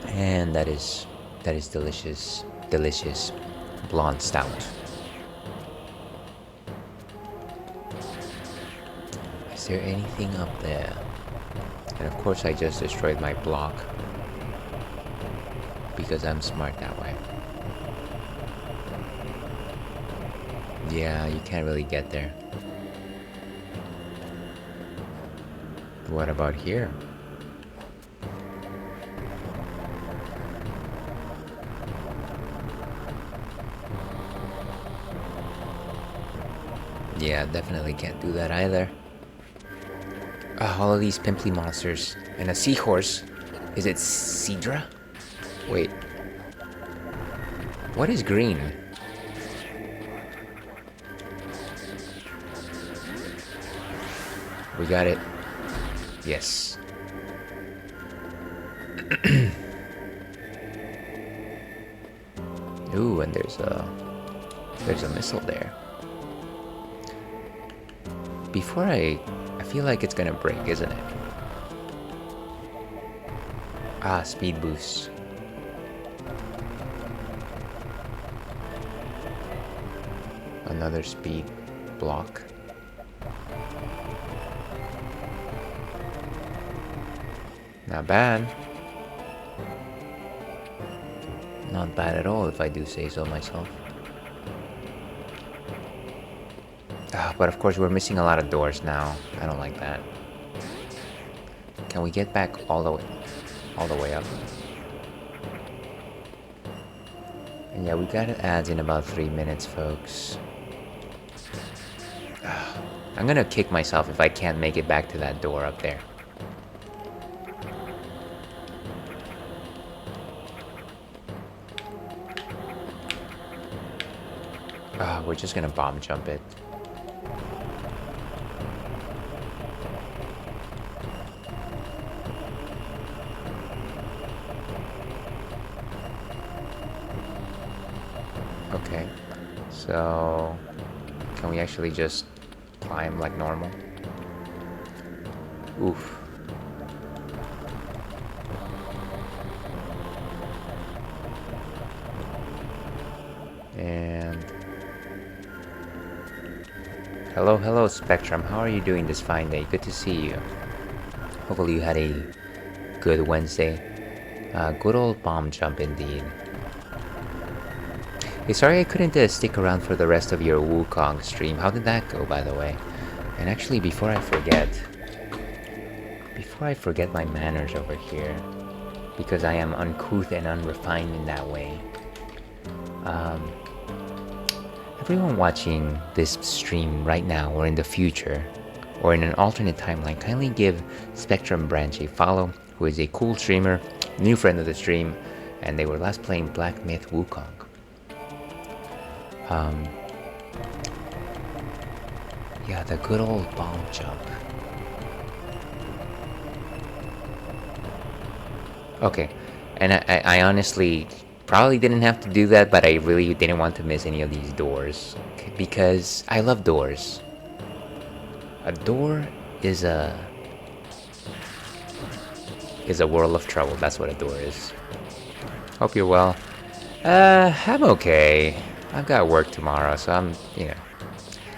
And that is delicious, delicious blonde stout. Is there anything up there? And of course I just destroyed my block because I'm smart that way. Yeah, you can't really get there. What about here? Yeah, definitely can't do that either. All of these pimply monsters. And a seahorse. Is it Cedra? Wait. What is green? We got it. Yes. Ooh, and there's a missile there. Before I feel like it's gonna break, isn't it? Ah, speed boost. Another speed block. Not bad. Not bad at all, if I do say so myself. But of course we're missing a lot of doors now. I don't like that. Can we get back all the way up? And yeah, we got ads in about 3 minutes, folks. I'm gonna kick myself if I can't make it back to that door up there. We're just gonna bomb jump it. Okay, so can we actually just climb like normal? Oof. And hello Spectrum, how are you doing this fine day? Good to see you. Hopefully you had a good Wednesday. Good old bomb jump indeed. Hey, sorry I couldn't stick around for the rest of your Wukong stream. How did that go, by the way? And actually, before I forget my manners over here, because I am uncouth and unrefined in that way. Everyone watching this stream right now or in the future, or in an alternate timeline, kindly give Spectrum Branch a follow, who is a cool streamer, new friend of the stream, and they were last playing Black Myth Wukong. Yeah, the good old bomb jump. Okay, and I honestly probably didn't have to do that, but I really didn't want to miss any of these doors, because I love doors. A door is a world of trouble. That's what a door is. Hope you're well. I'm okay. I've got work tomorrow, so I'm,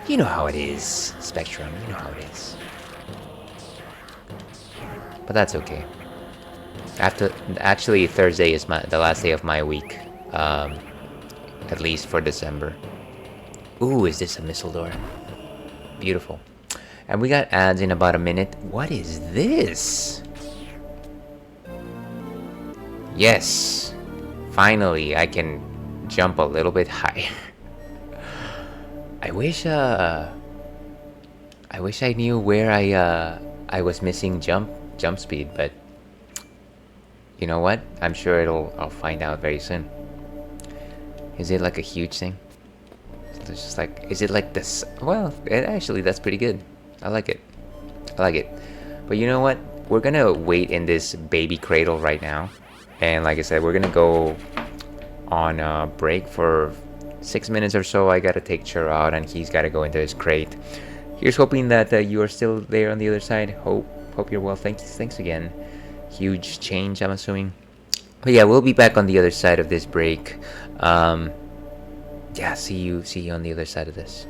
you know how it is, Spectrum. You know how it is. But that's okay. Actually, Thursday is the last day of my week, at least for December. Ooh, is this a missile door? Beautiful. And we got ads in about a minute. What is this? Yes! Finally, I can jump a little bit higher. I wish I knew where I was missing jump speed, but you know what? I'm sure I'll find out very soon. Is it like a huge thing? It's just like, is it like this? Well, actually, that's pretty good. I like it. I like it. But you know what? We're gonna wait in this baby cradle right now. And like I said, we're gonna go on a break for 6 minutes or so. I gotta take Chur out and he's gotta go into his crate. Here's hoping that you are still there on the other side. Hope you're well. Thanks again. Huge change, I'm assuming. But yeah, we'll be back on the other side of this break. Yeah, see you on the other side of this.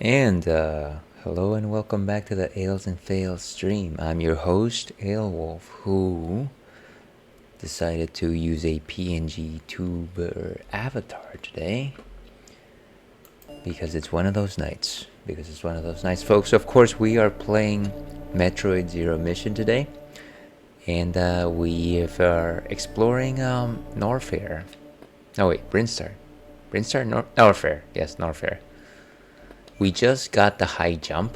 And hello and welcome back to the Ales and Fails stream. I'm your host, Alewolf, who decided to use a PNG tuber avatar today. because it's one of those nights. Because it's one of those nights, folks. Of course, we are playing Metroid Zero Mission today, and we are exploring Norfair. No, wait, Brinstar. Norfair. Yes, Norfair. We just got the high jump,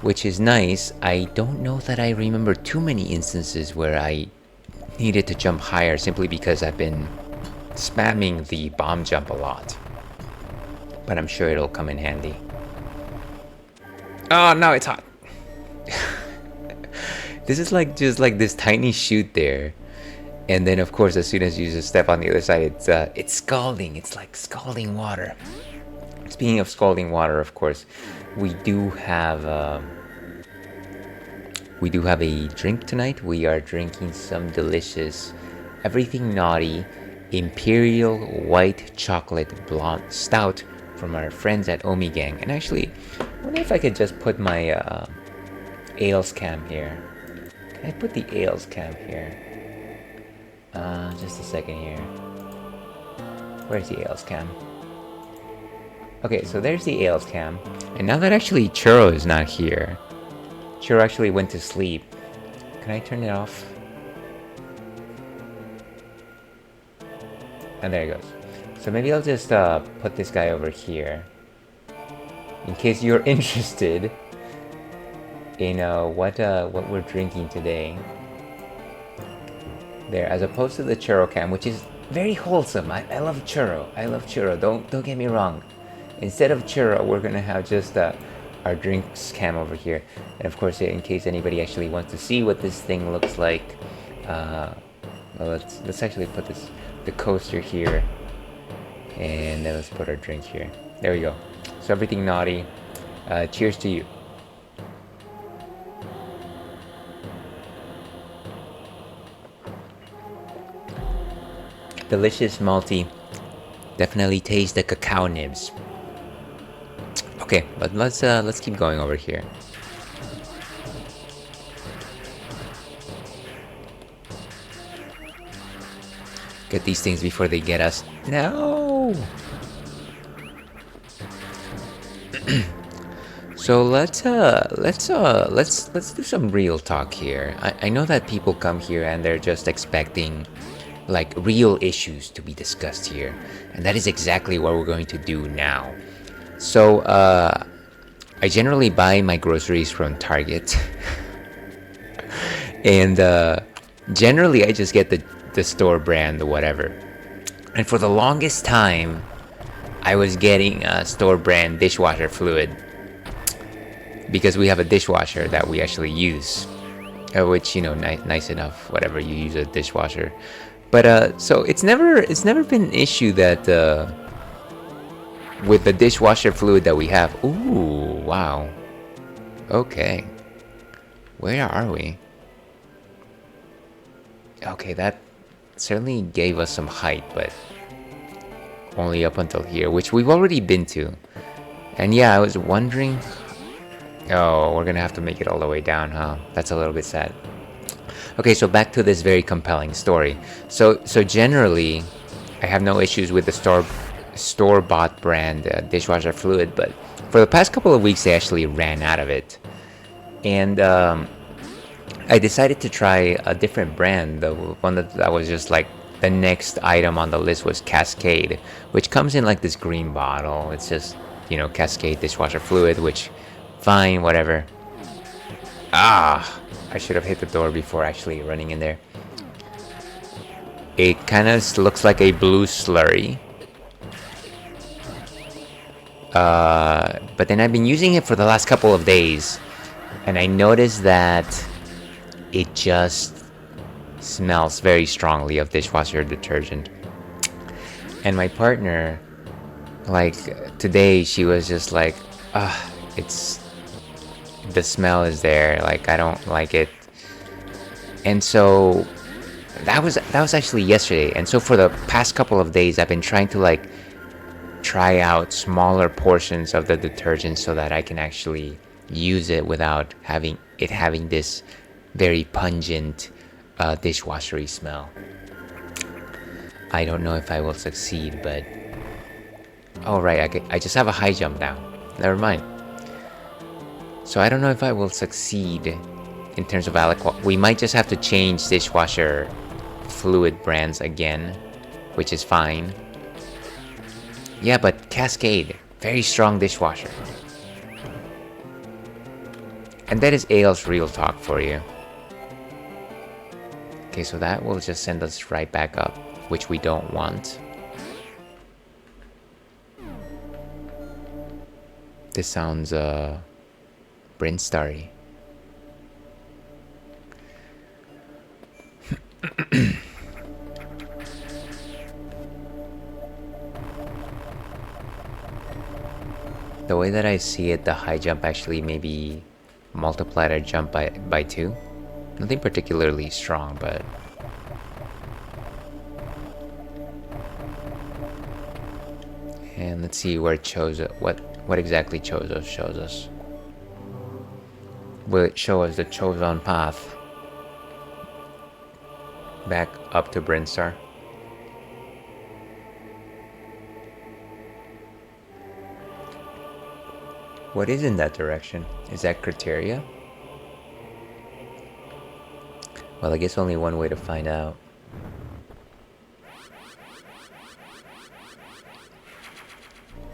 which is nice. I don't know that I remember too many instances where I needed to jump higher simply because I've been spamming the bomb jump a lot. But I'm sure it'll come in handy. Oh, no, it's hot. This is like just like this tiny chute there. And then of course, as soon as you just step on the other side, it's scalding. It's like scalding water. Speaking of scalding water, of course, we do have a drink tonight. We are drinking some delicious Everything Naughty Imperial White Chocolate Blonde Stout from our friends at Omigang. And actually, I wonder if I could just put my ales cam here. Can I put the ales cam here? Just a second here. Where's the ales cam? Okay, so there's the ales cam. And now that actually Churro is not here, Churro actually went to sleep. Can I turn it off? And there it goes. So maybe I'll just put this guy over here, in case you're interested in what we're drinking today. There, as opposed to the churro cam, which is very wholesome. I love churro. I love churro. Don't get me wrong. Instead of churro, we're gonna have just our drinks cam over here. And of course, in case anybody actually wants to see what this thing looks like, well, let's actually put the coaster here, and then let's put our drink here. There we go. So Everything Naughty. Cheers to you. Delicious, malty. Definitely taste the cacao nibs. Okay, but let's keep going over here. Get these things before they get us. No. So let's do some real talk here. I know that people come here and they're just expecting like real issues to be discussed here, and that is exactly what we're going to do now. So I generally buy my groceries from Target, and generally I just get the store brand or whatever. And for the longest time, I was getting store brand dishwasher fluid because we have a dishwasher that we actually use, which, you know, nice enough, whatever, you use a dishwasher. But so it's never been an issue that with the dishwasher fluid that we have. Ooh, wow. Okay, where are we? Okay, that certainly gave us some height, but only up until here, which we've already been to. And yeah, I was wondering. Oh, we're gonna have to make it all the way down, huh? That's a little bit sad. Okay, so back to this very compelling story. So generally, I have no issues with the store-bought brand dishwasher fluid, but for the past couple of weeks, they actually ran out of it, and I decided to try a different brand. The one that was just like the next item on the list was Cascade, which comes in like this green bottle. It's just, you know, Cascade dishwasher fluid, which, fine, whatever. I should have hit the door before actually running in there. It kind of looks like a blue slurry. But then I've been using it for the last couple of days, and I noticed that it just smells very strongly of dishwasher detergent. And my partner, like today, she was just like, the smell is there, like I don't like it. And so that was actually yesterday. And so for the past couple of days, I've been trying to like try out smaller portions of the detergent so that I can actually use it without having this very pungent dishwashery smell. I don't know if I will succeed, but... Oh, right, I just have a high jump now. Never mind. So I don't know if I will succeed in terms of aliquot. We might just have to change dishwasher fluid brands again, which is fine. Yeah, but Cascade, very strong dishwasher. And that is Ale's real talk for you. Okay, so that will just send us right back up, which we don't want. This sounds, Brinstarry. The way that I see it, the high jump actually maybe multiplied our jump by 2. Nothing particularly strong, but... And let's see where Chozo... What exactly Chozo shows us. Will it show us the Chozon path? Back up to Brinstar? What is in that direction? Is that Crateria? Well, I guess only one way to find out.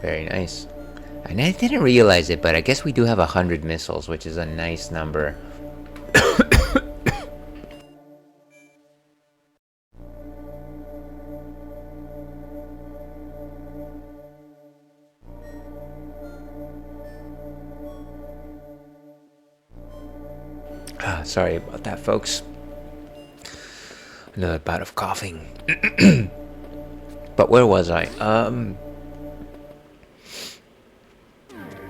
Very nice. And I didn't realize it, but I guess we do have 100 missiles, which is a nice number. Sorry about that, folks. Another bout of coughing. But where was I?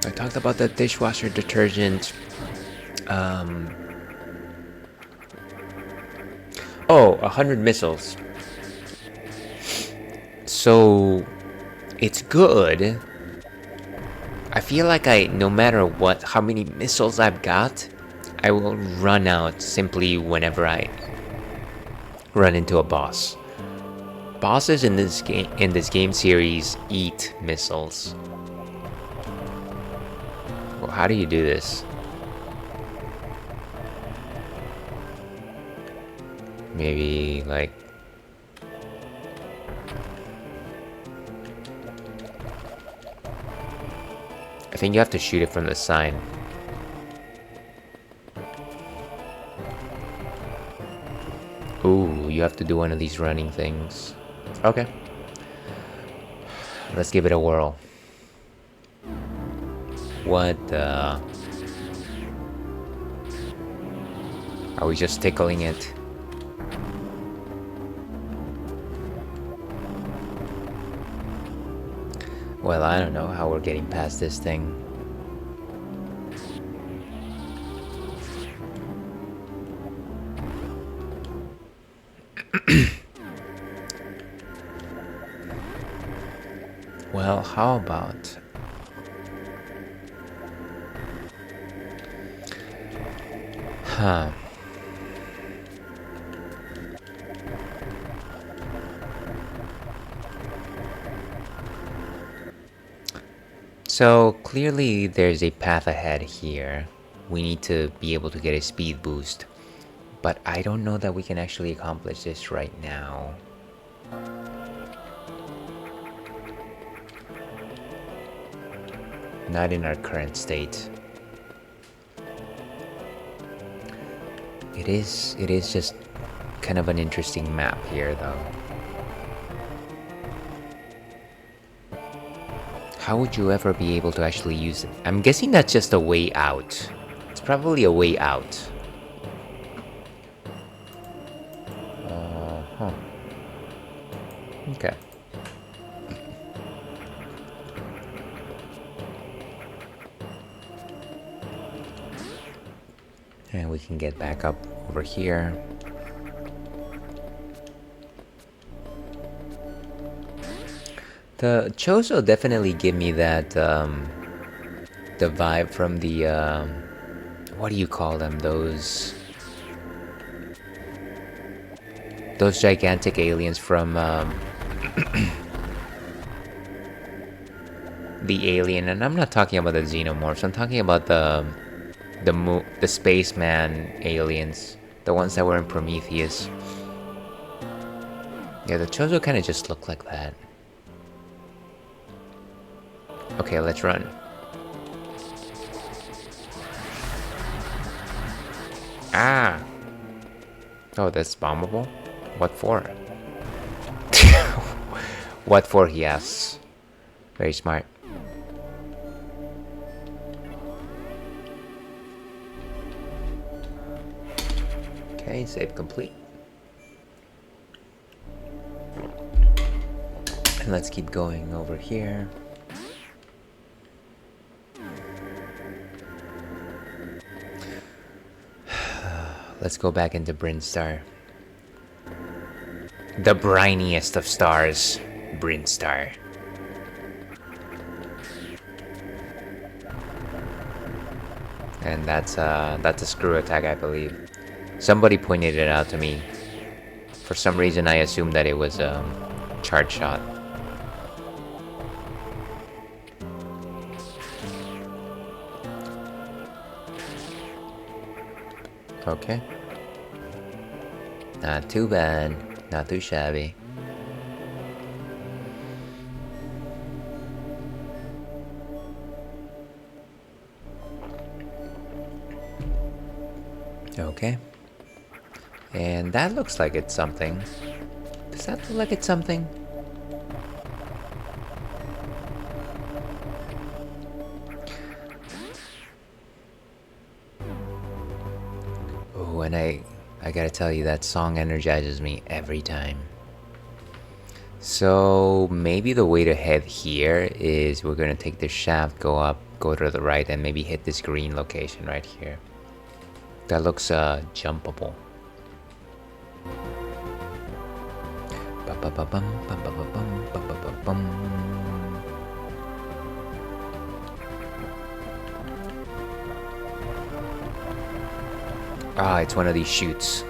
I talked about the dishwasher detergent. Oh, 100 missiles. So it's good. I feel like no matter how many missiles I've got, I will run out simply whenever I run into a boss. Bosses in this game series eat missiles. Well, how do you do this? Maybe like... I think you have to shoot it from the side. Ooh, you have to do one of these running things. Okay. Let's give it a whirl. What the... Are we just tickling it? Well, I don't know how we're getting past this thing. Well, how about... Huh. So, clearly there's a path ahead here. We need to be able to get a speed boost. But I don't know that we can actually accomplish this right now. Not in our current state. It is just kind of an interesting map here, though. How would you ever be able to actually use it? I'm guessing that's just a way out. It's probably a way out. Huh. Okay. And we can get back up over here. The Chozo definitely give me that, the vibe from the, what do you call them? Those gigantic aliens from, The alien, and I'm not talking about the xenomorphs. I'm talking about the spaceman aliens, the ones that were in Prometheus. Yeah, the Chozo kind of just look like that. Okay, let's run. Ah! Oh, that's bombable? What for? What for, he asks. Very smart. Okay, save complete. And let's keep going over here. Let's go back into Brinstar. The briniest of stars, Brinstar. And that's a screw attack, I believe. Somebody pointed it out to me. For some reason, I assumed that it was a charge shot. Okay. Not too bad. Not too shabby. Okay. And that looks like it's something. Does that look like it's something? Oh, and I gotta tell you, that song energizes me every time. So maybe the way to head here is we're gonna take this shaft, go up, go to the right, and maybe hit this green location right here. That looks jumpable. Ah, it's one of these chutes.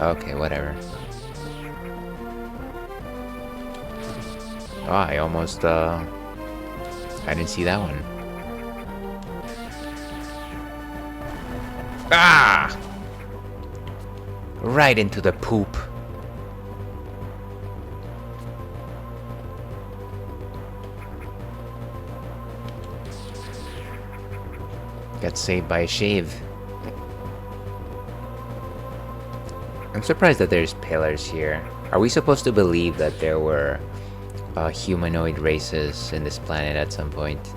Okay, whatever. Oh, I almost, I didn't see that one. Ah! Right into the poop. Got saved by a shave. I'm surprised that there's pillars here. Are we supposed to believe that there were humanoid races in this planet at some point?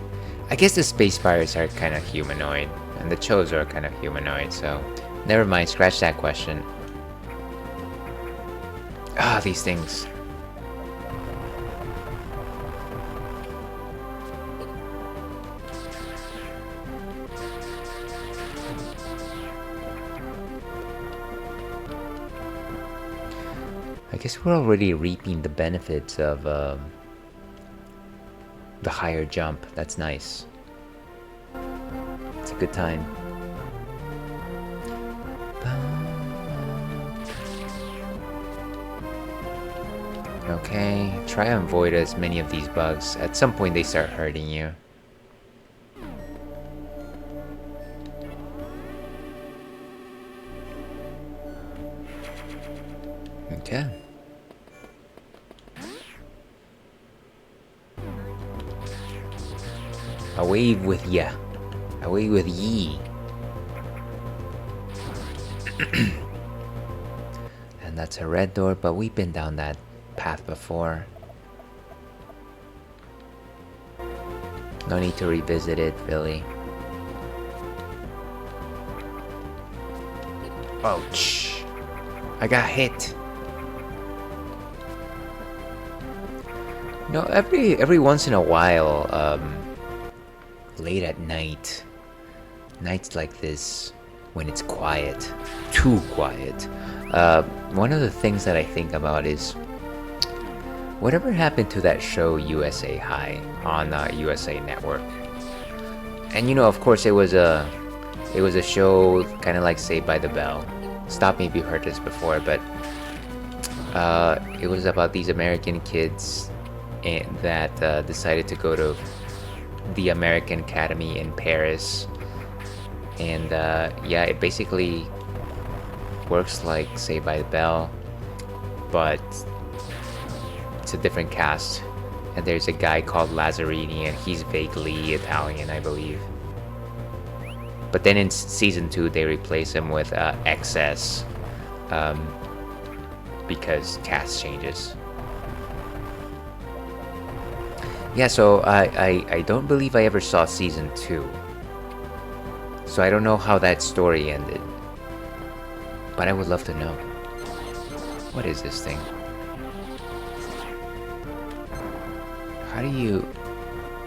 I guess the space pirates are kind of humanoid, and the Chozo are kind of humanoid, so never mind, scratch that question. Ah, these things. I guess we're already reaping the benefits of the higher jump. That's nice. It's a good time. Okay, try and avoid as many of these bugs. At some point they start hurting you. Okay. Away with ya. Away with ye. And that's a red door, but we've been down that path before. No need to revisit it, really. Ouch. I got hit. You know, every once in a while, late at night, nights like this, when it's quiet, too quiet, one of the things that I think about is whatever happened to that show USA High on USA Network. And you know, of course, it was a show kind of like Saved by the Bell. Stop me if you heard this before, but it was about these American kids that decided to go to the American Academy in Paris. And yeah, it basically works like Saved by the Bell, but it's a different cast. And there's a guy called Lazzarini, and he's vaguely Italian, I believe. But then in season 2, they replace him with XS, because cast changes. Yeah, so I don't believe I ever saw season 2. So I don't know how that story ended. But I would love to know. What is this thing? How do you...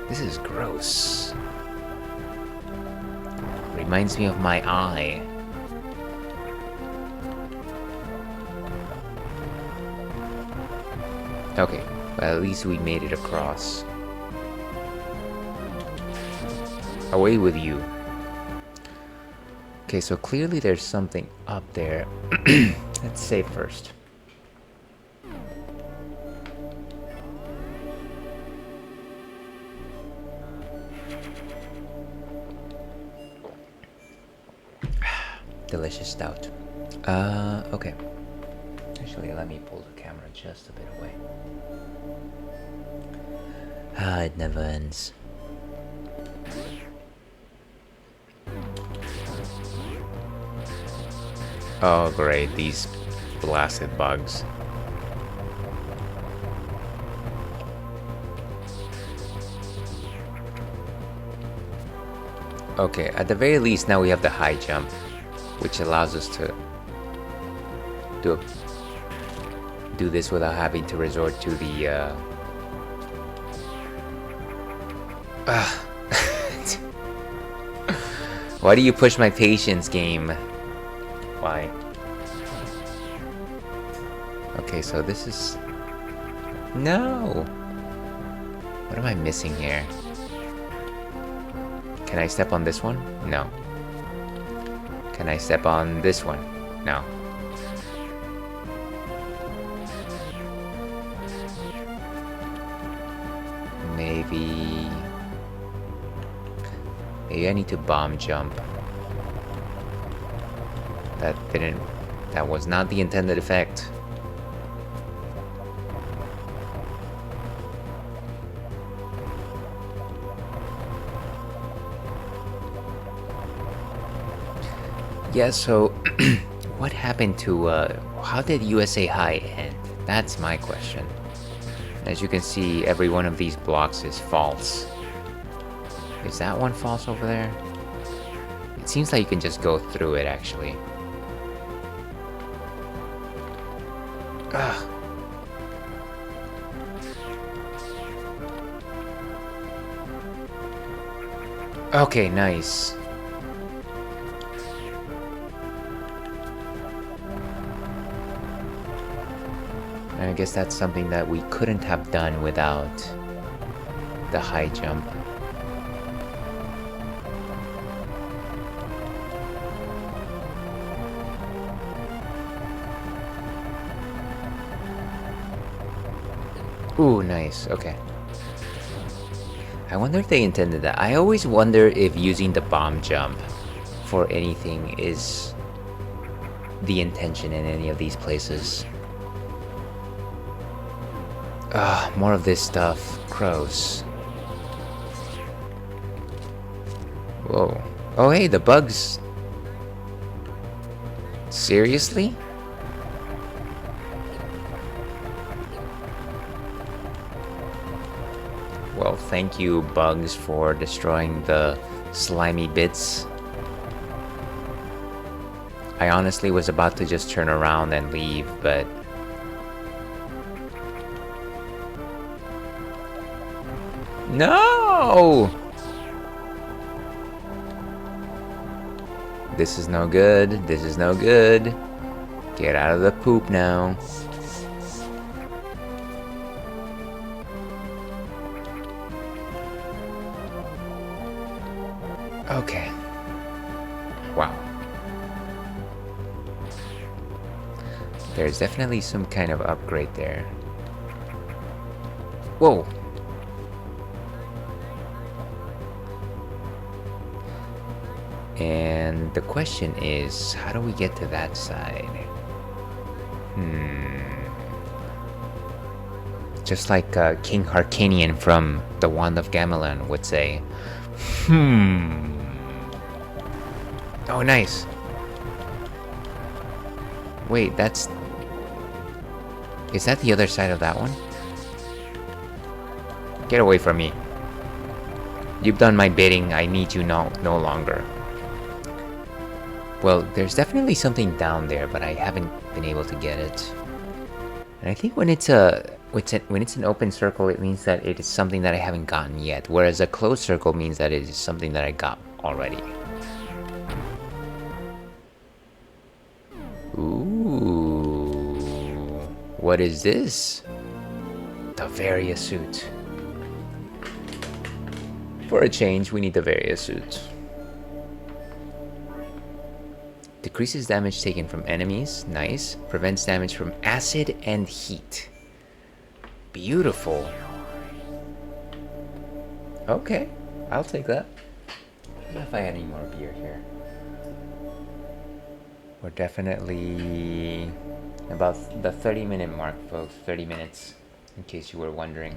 This is gross. Reminds me of my eye. Okay, well, at least we made it across. Away with you. Okay, so clearly there's something up there. Let's save first. Delicious stout. Okay. Actually, let me pull the camera just a bit away. Ah, it never ends. Oh, great, these blasted bugs. Okay, at the very least, now we have the high jump, which allows us to do this without having to resort to the Why do you push my patience, game? Why? Okay, so this is... No! What am I missing here? Can I step on this one? No. Can I step on this one? No. Maybe I need to bomb jump. That was not the intended effect. Yeah, so what happened to how did USA High end? That's my question. As you can see, every one of these blocks is false. Is that one false over there? It seems like you can just go through it, actually. Ugh. Okay, nice. I guess that's something that we couldn't have done without the high jump. Ooh, nice. Okay. I wonder if they intended that. I always wonder if using the bomb jump for anything is the intention in any of these places. Ah, more of this stuff. Gross. Whoa. Oh, hey, the bugs. Seriously? Well, thank you, bugs, for destroying the slimy bits. I honestly was about to just turn around and leave, but... No! This is no good. This is no good. Get out of the poop now. Okay. Wow. There's definitely some kind of upgrade there. Whoa! And the question is, how do we get to that side? Just like King Harkinian from the Wand of Gamelon would say. Oh, nice. Wait, that's... Is that the other side of that one? Get away from me. You've done my bidding, I need you no longer. Well, there's definitely something down there, but I haven't been able to get it. And I think when it's an open circle, it means that it is something that I haven't gotten yet, whereas a closed circle means that it is something that I got already. Ooh, what is this? The Varia suit. For a change, we need the Varia suit. Decreases damage taken from enemies, nice. Prevents damage from acid and heat. Beautiful. Okay, I'll take that. I don't know if I had any more beer here. We're definitely about the 30-minute mark, folks. 30 minutes, in case you were wondering.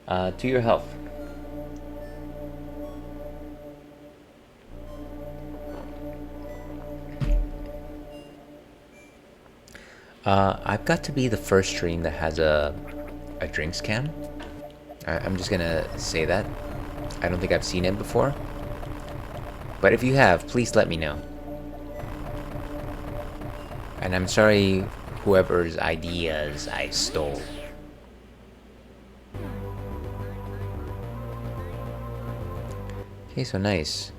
To your health. I've got to be the first stream that has a drinks can. I'm just gonna say that. I don't think I've seen it before. But if you have, please let me know. And I'm sorry whoever's ideas I stole. Okay, so nice.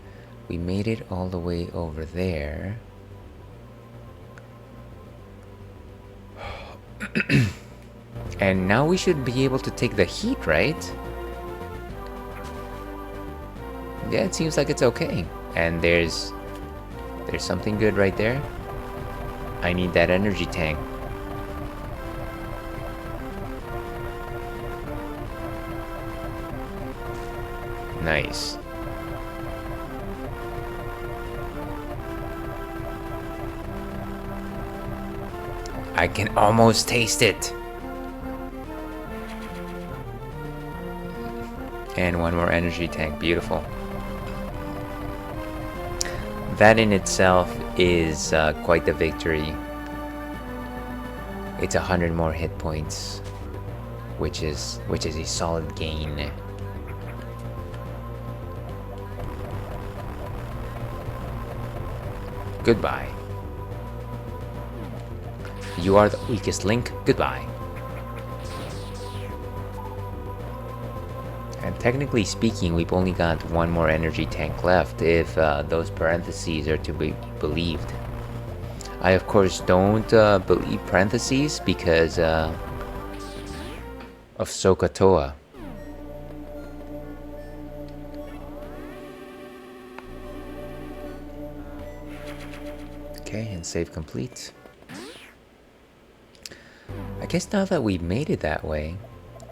We made it all the way over there. And now we should be able to take the heat, right? Yeah, it seems like it's okay. And there's something good right there. I need that energy tank. Nice. I can almost taste it. And one more energy tank. Beautiful. That in itself is quite the victory. It's 100 more hit points, which is a solid gain. Goodbye. You are the weakest link. Goodbye. And technically speaking, we've only got one more energy tank left if those parentheses are to be believed. I of course don't believe parentheses because of Sokatoa. Okay, and save complete. I guess now that we've made it that way.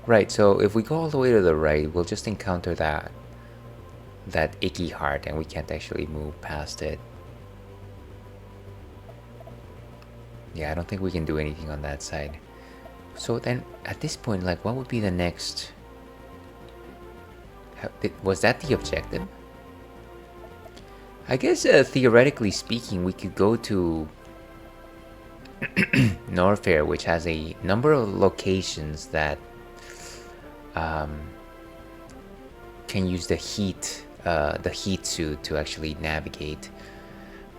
Right, so if we go all the way to the right, we'll just encounter that icky heart and we can't actually move past it. Yeah, I don't think we can do anything on that side. So then, at this point, like, what would be the next... Was that the objective? I guess, theoretically speaking, we could go to... Norfair, which has a number of locations that can use the heat suit to actually navigate.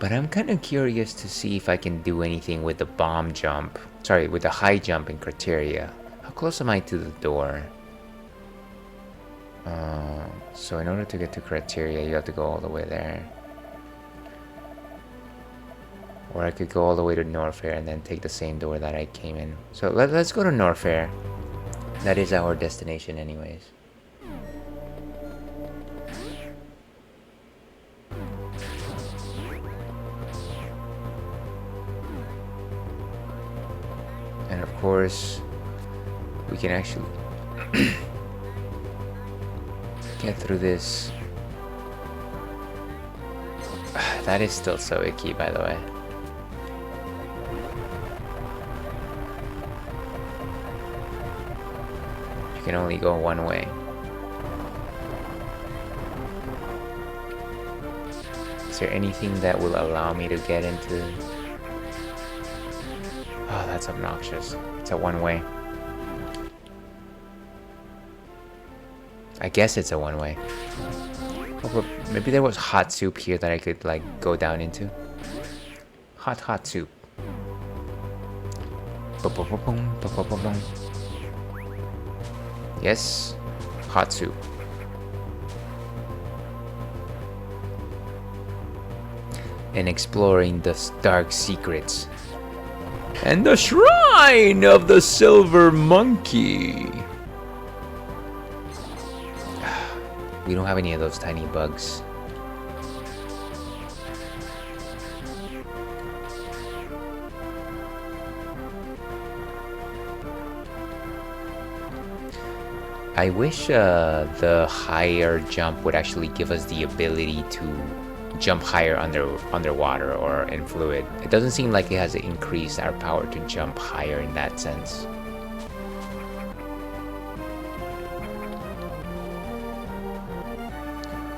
But I'm kind of curious to see if I can do anything with the bomb jump. Sorry, with the high jump in Crateria. How close am I to the door? So in order to get to Crateria, you have to go all the way there. Or I could go all the way to Norfair and then take the same door that I came in. So let's go to Norfair. That is our destination anyways. And of course, we can actually get through this. That is still so icky, by the way. You can only go one way. Is there anything that will allow me to get into? Oh, that's obnoxious. It's a one-way. I guess it's a one-way. Oh, but maybe there was hot soup here that I could like go down into. Hot soup. Yes, hot soup. And exploring the dark secrets. And the shrine of the silver monkey. We don't have any of those tiny bugs. I wish the higher jump would actually give us the ability to jump higher underwater or in fluid. It doesn't seem like it has increased our power to jump higher in that sense.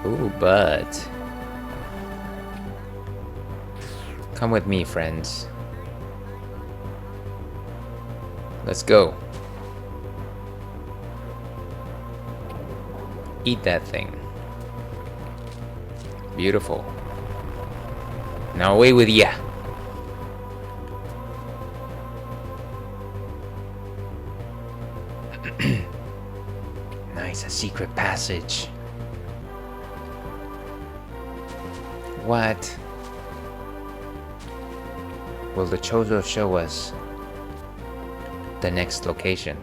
Ooh, but come with me, friends. Let's go. Eat that thing. Beautiful. Now away with ya. Nice, a secret passage. What? Will the Chozo show us the next location?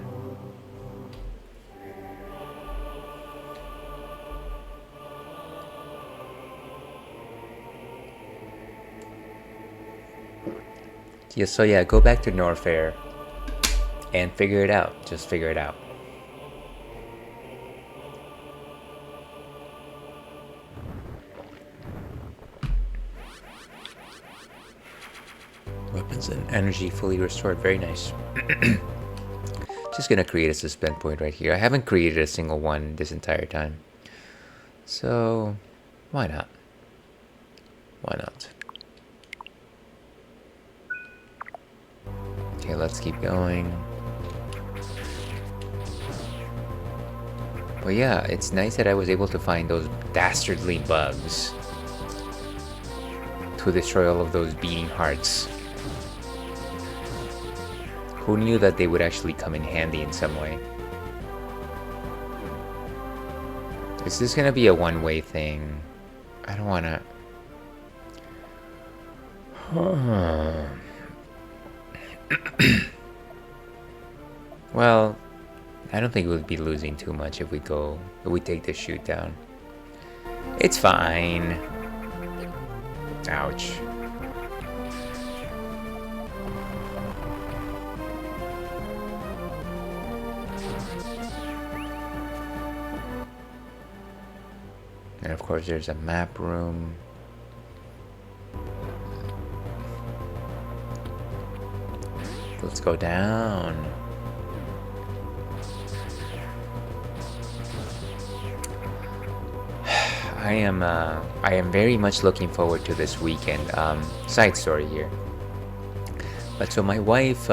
Yeah, so yeah, go back to Norfair and figure it out. Just figure it out. Weapons and energy fully restored. Very nice. Just gonna create a suspend point right here. I haven't created a single one this entire time. So, why not? Why not? Okay, let's keep going. Well, yeah, it's nice that I was able to find those dastardly bugs to destroy all of those beating hearts. Who knew that they would actually come in handy in some way? Is this gonna be a one-way thing? I don't wanna... Well, I don't think we'll be losing too much if we take the chute down. It's fine. Ouch. And of course there's a map room. Let's go down. I am very much looking forward to this weekend. Side story here. But so my wife,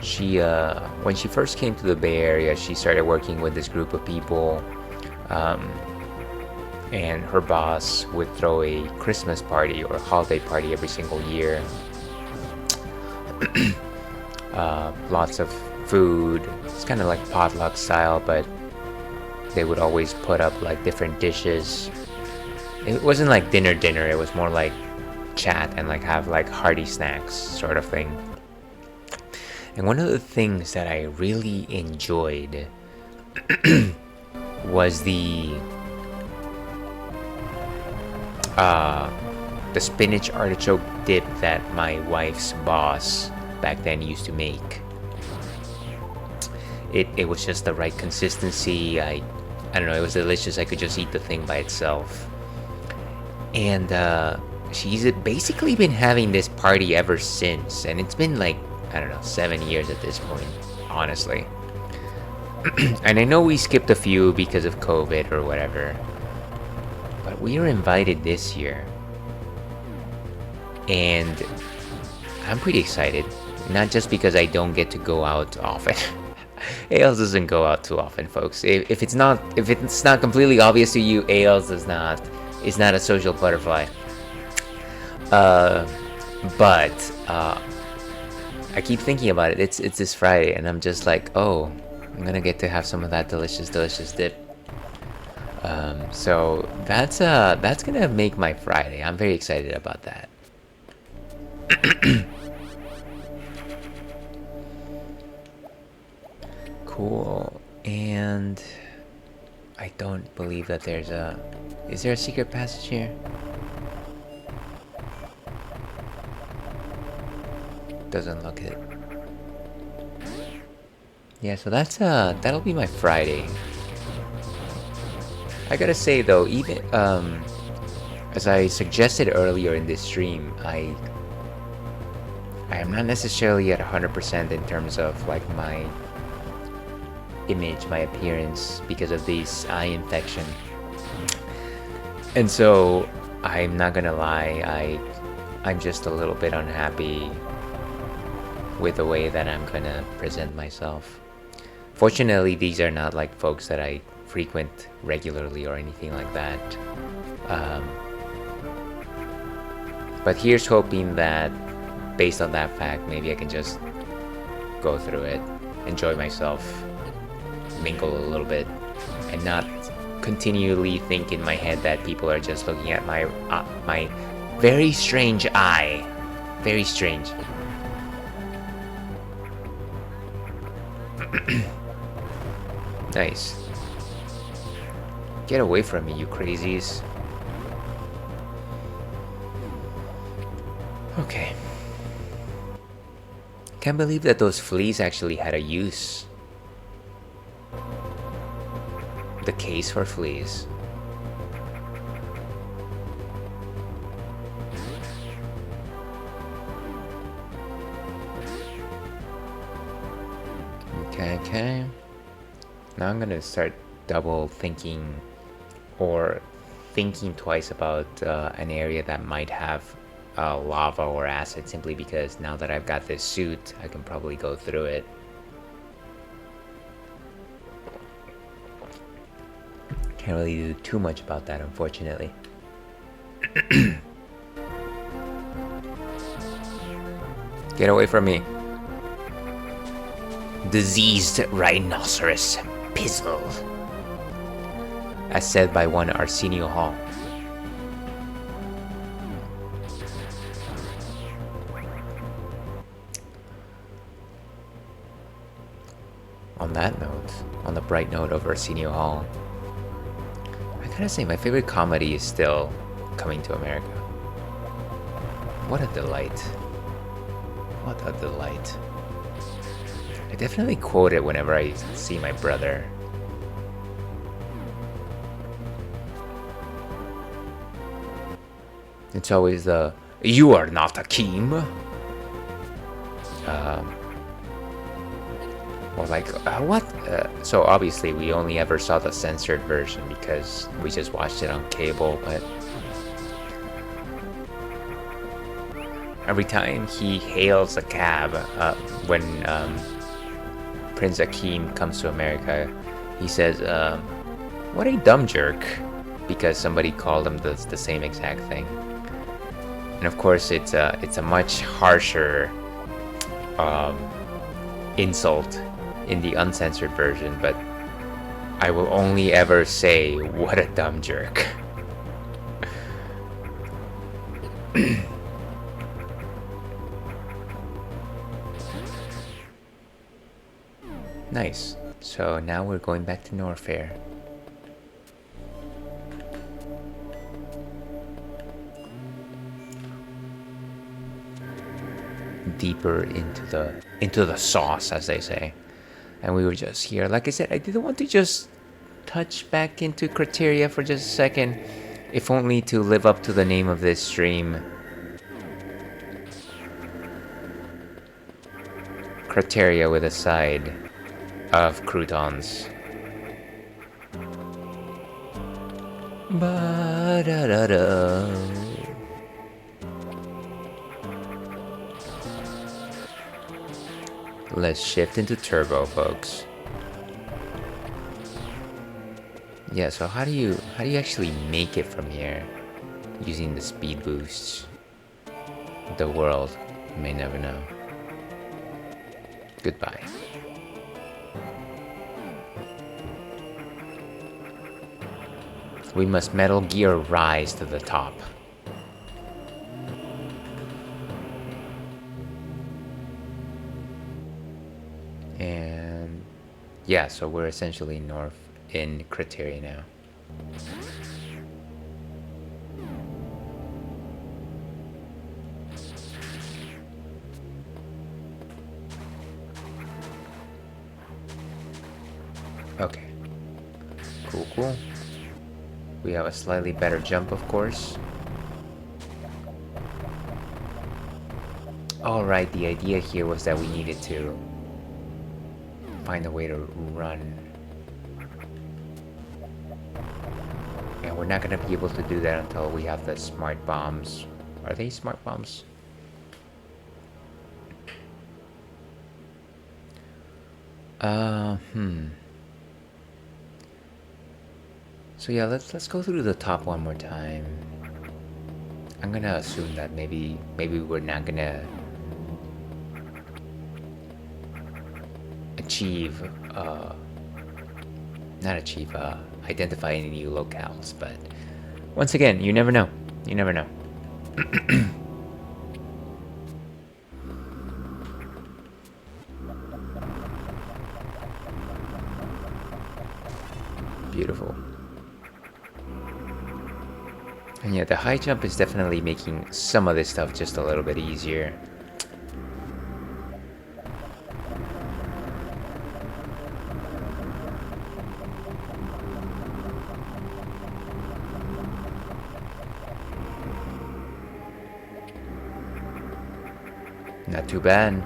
she when she first came to the Bay Area, she started working with this group of people, and her boss would throw a Christmas party or a holiday party every single year. Lots of food. It's kind of like potluck style, but they would always put up like different dishes. It wasn't like dinner, it was more like chat and like have like hearty snacks sort of thing. And one of the things that I really enjoyed was the the spinach artichoke dip that my wife's boss back then used to make. It was just the right consistency. I don't know, it was delicious. I could just eat the thing by itself. And she's basically been having this party ever since, and it's been like, I don't know, 7 years at this point, honestly. And I know we skipped a few because of COVID or whatever, but we were invited this year, and I'm pretty excited. Not just because I don't get to go out often. ALS doesn't go out too often, folks. If it's not completely obvious to you, ALS is not a social butterfly. But I keep thinking about it. It's this Friday, and I'm just like, oh, I'm gonna get to have some of that delicious dip. So that's gonna make my Friday. I'm very excited about that. Cool. And I don't believe that there's a... Is there a secret passage here? Doesn't look it. Yeah, so that's that'll be my Friday. I gotta say though, even as I suggested earlier in this stream, I am not necessarily at 100% in terms of like my image, my appearance, because of this eye infection. And so I'm not gonna lie, I'm just a little bit unhappy with the way that I'm gonna present myself. Fortunately, these are not like folks that I frequent regularly or anything like that. But here's hoping that based on that fact, maybe I can just go through it, enjoy myself, mingle a little bit, and not continually think in my head that people are just looking at my very strange eye. Very strange. Nice. Get away from me, you crazies. Okay. Can't believe that those fleas actually had a use. The case for fleas. Okay. Now I'm gonna start double thinking or thinking twice about an area that might have lava or acid, simply because now that I've got this suit, I can probably go through it. Can't really do too much about that, unfortunately. Get away from me. Diseased rhinoceros pizzle. As said by one Arsenio Hall. On that note, on the bright note of Arsenio Hall, I gotta say my favorite comedy is still Coming to America. What a delight. What a delight. I definitely quote it whenever I see my brother. It's always the, "You are not Akeem." Or like, what? So obviously we only ever saw the censored version because we just watched it on cable, but every time he hails a cab when Prince Akeem comes to America, he says, "What a dumb jerk," because somebody called him the same exact thing. And of course, it's a much harsher insult in the uncensored version, but I will only ever say, "What a dumb jerk." Nice. So now we're going back to Norfair. deeper into the sauce, as they say. And we were just here. Like I said, I didn't want to just touch back into Crateria for just a second, if only to live up to the name of this stream. Crateria with a side of croutons. Ba-da-da-da. Let's shift into turbo, folks. Yeah, so how do you actually make it from here using the speed boosts? The world may never know. Goodbye. We must Metal Gear rise to the top. And yeah, so we're essentially north in Crateria now. Okay. Cool, cool. We have a slightly better jump, of course. Alright, the idea here was that we needed to find a way to run. And we're not gonna be able to do that until we have the smart bombs. Are they smart bombs? So yeah, let's go through the top one more time. I'm gonna assume that maybe we're not gonna identify any new locales, but once again, you never know. You never know. Beautiful. And yeah, the high jump is definitely making some of this stuff just a little bit easier. Not too bad.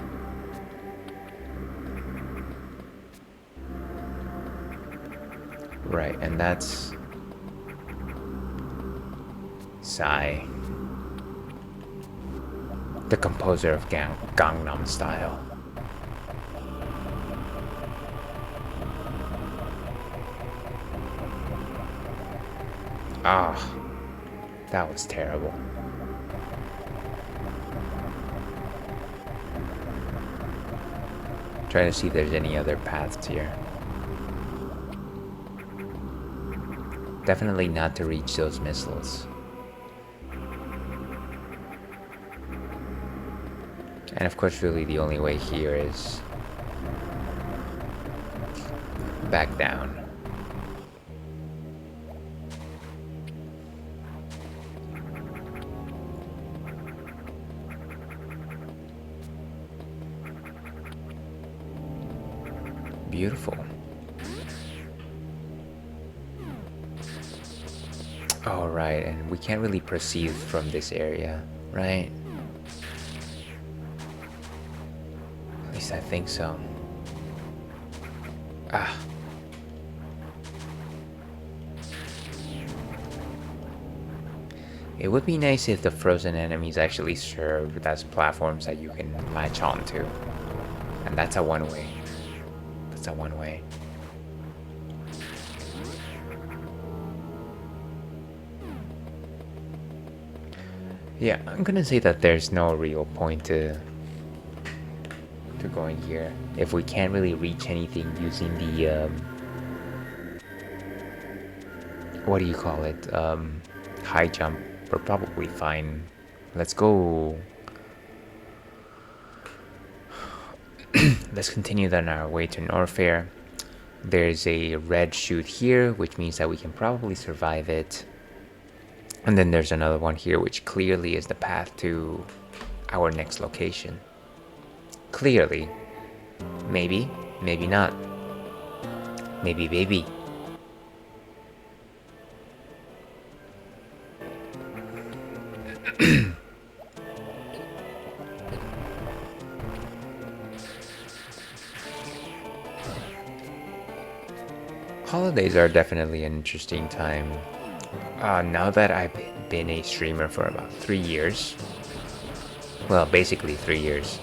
Right, and that's Psy, the composer of Gangnam Style. Ah, that was terrible. Trying to see if there's any other paths here. Definitely not to reach those missiles. And of course, really the only way here is back down. Beautiful. All right, and we can't really proceed from this area, right? At least I think so. Ah. It would be nice if the frozen enemies actually served as platforms that you can latch onto. And that's a one-way. That's a one-way. Yeah, I'm gonna say that there's no real point to going here if we can't really reach anything using the what do you call it, high jump. We're probably fine. Let's go. Let's continue on our way to Norfair. There's a red chute here, which means that we can probably survive it. And then there's another one here, which clearly is the path to our next location. Clearly. Maybe, maybe not. Maybe baby. Holidays are definitely an interesting time. Now that I've been a streamer for about 3 years, well, basically 3 years,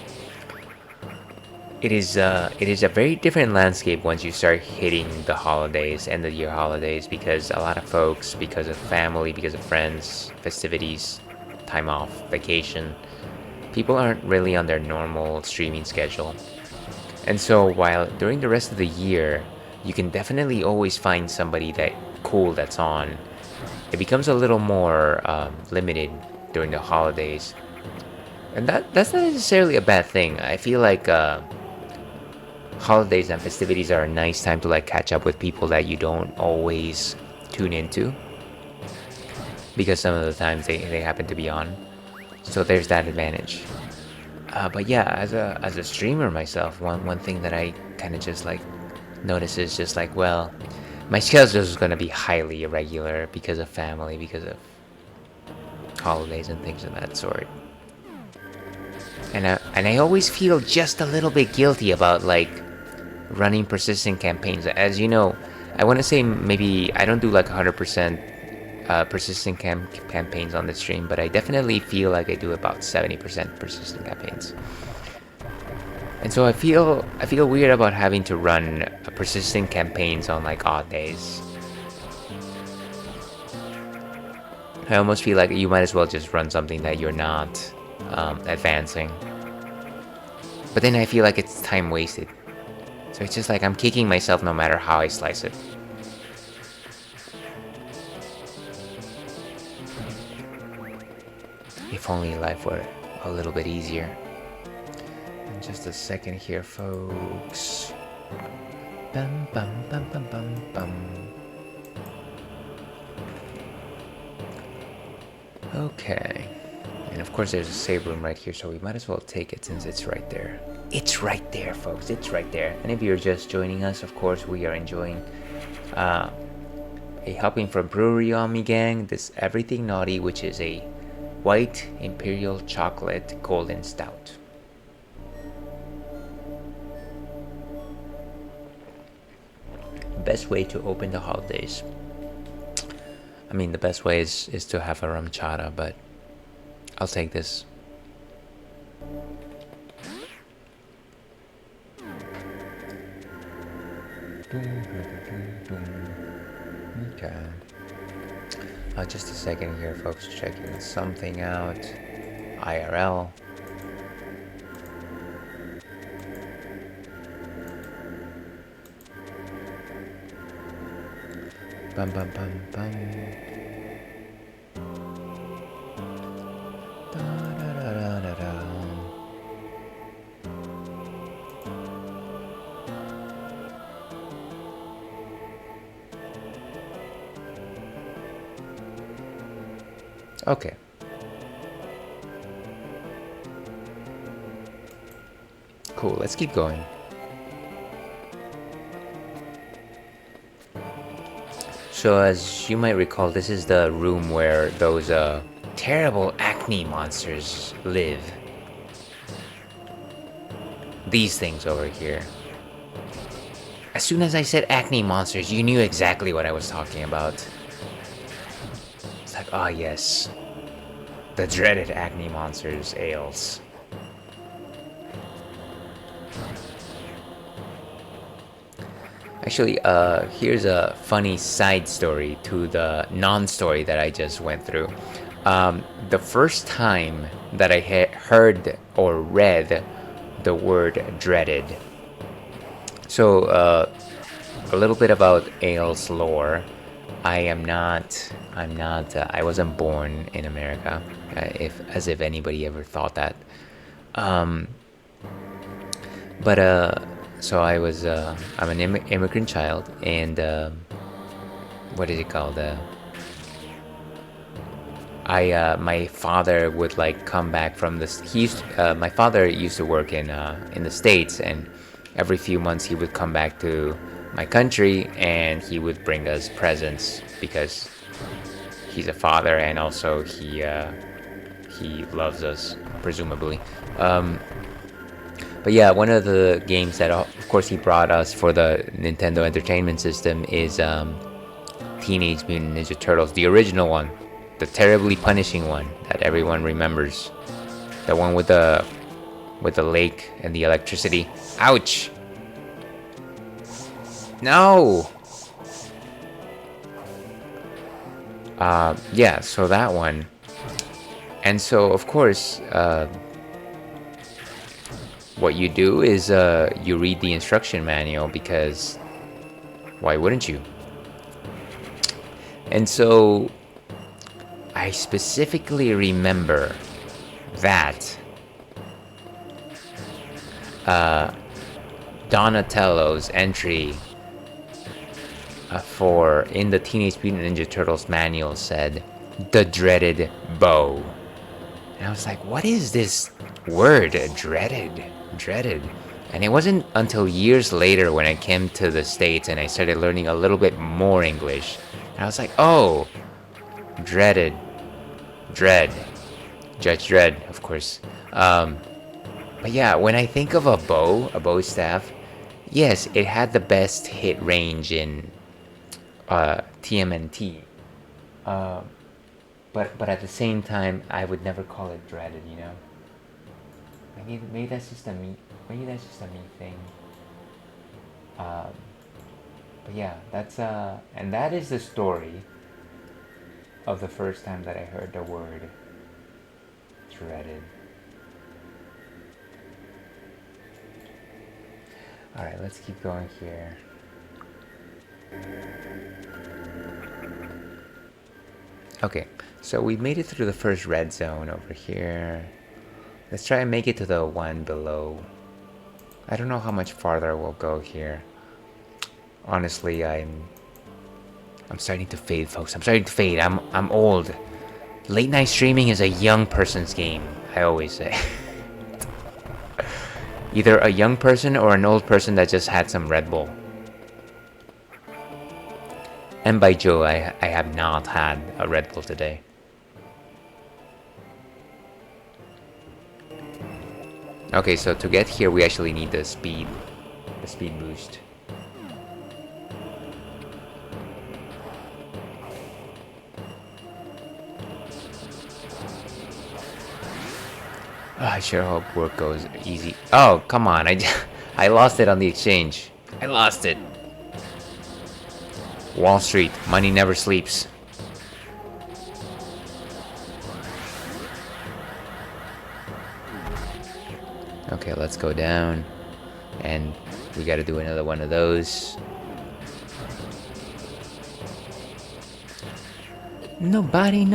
it is a very different landscape once you start hitting the holidays, end of year holidays, because a lot of folks, because of family, because of friends, festivities, time off, vacation, people aren't really on their normal streaming schedule. And so while during the rest of the year, you can definitely always find somebody that cool that's on, it becomes a little more limited during the holidays. And that's not necessarily a bad thing. I feel like holidays and festivities are a nice time to like catch up with people that you don't always tune into, because some of the times they happen to be on. So there's that advantage. But yeah, as a streamer myself, one thing that I kind of just like notice is just like, well, my schedule is gonna be highly irregular because of family, because of holidays and things of that sort. And I always feel just a little bit guilty about like running persistent campaigns. As you know, I want to say maybe I don't do like 100% persistent campaigns on the stream, but I definitely feel like I do about 70% persistent campaigns. And so I feel weird about having to run persistent campaigns on like odd days. I almost feel like you might as well just run something that you're not advancing. But then I feel like it's time wasted. So it's just like I'm kicking myself no matter how I slice it. If only life were a little bit easier. And just a second here, folks. Bum bum bum bum bum bum. Okay. And of course there's a save room right here, so we might as well take it since it's right there. It's right there, folks. It's right there. And if you're just joining us, of course, we are enjoying a helping from Brewery Omni Gang, this Everything Naughty, which is a white imperial chocolate golden stout. Best way to open the holidays. I mean, the best way is to have a rum chata, but I'll take this. Okay. Just a second here, folks. Checking something out. IRL. Bum bum bum bum. Da da da da da da. Okay. Cool, let's keep going. So as you might recall, this is the room where those terrible acne monsters live. These things over here. As soon as I said acne monsters, you knew exactly what I was talking about. It's like, ah yes. The dreaded acne monsters ales. Actually, here's a funny side story to the non-story that I just went through. The first time that I heard or read the word dreaded. So, a little bit about ales lore. I wasn't born in America, as if anybody ever thought that. So I'm an immigrant child, and what is it called? my father would like come back from this. My father used to work in the States, and every few months he would come back to my country, and he would bring us presents because he's a father, and also he loves us, presumably. But yeah, one of the games that, of course, he brought us for the Nintendo Entertainment System is Teenage Mutant Ninja Turtles, the original one, the terribly punishing one that everyone remembers, the one with the lake and the electricity. Ouch! No! Yeah, so that one. And so, of course, what you do is you read the instruction manual, because why wouldn't you? And so I specifically remember that Donatello's entry for in the Teenage Mutant Ninja Turtles manual said the dreaded bow. And I was like, what is this word? Dreaded. And it wasn't until years later when I came to the States and I started learning a little bit more English. And I was like, oh, dread. Judge Dredd, of course. But yeah, when I think of a bow staff, yes, it had the best hit range in TMNT. But at the same time, I would never call it dreaded, you know. Maybe that's just a me thing. But yeah, that's and that is the story of the first time that I heard the word dreaded. All right, let's keep going here. Okay, so we made it through the first red zone over here. Let's try and make it to the one below. I don't know how much farther we'll go here. Honestly, I'm starting to fade, folks. I'm starting to fade. I'm old. Late night streaming is a young person's game, I always say. Either a young person or an old person that just had some Red Bull. And by Joe, I have not had a Red Bull today. Okay, so to get here, we actually need the speed boost. I sure hope work goes easy. Oh, come on. I lost it on the exchange. I lost it. Wall Street. Money never sleeps. Okay, let's go down. And we gotta do another one of those. Nobody's...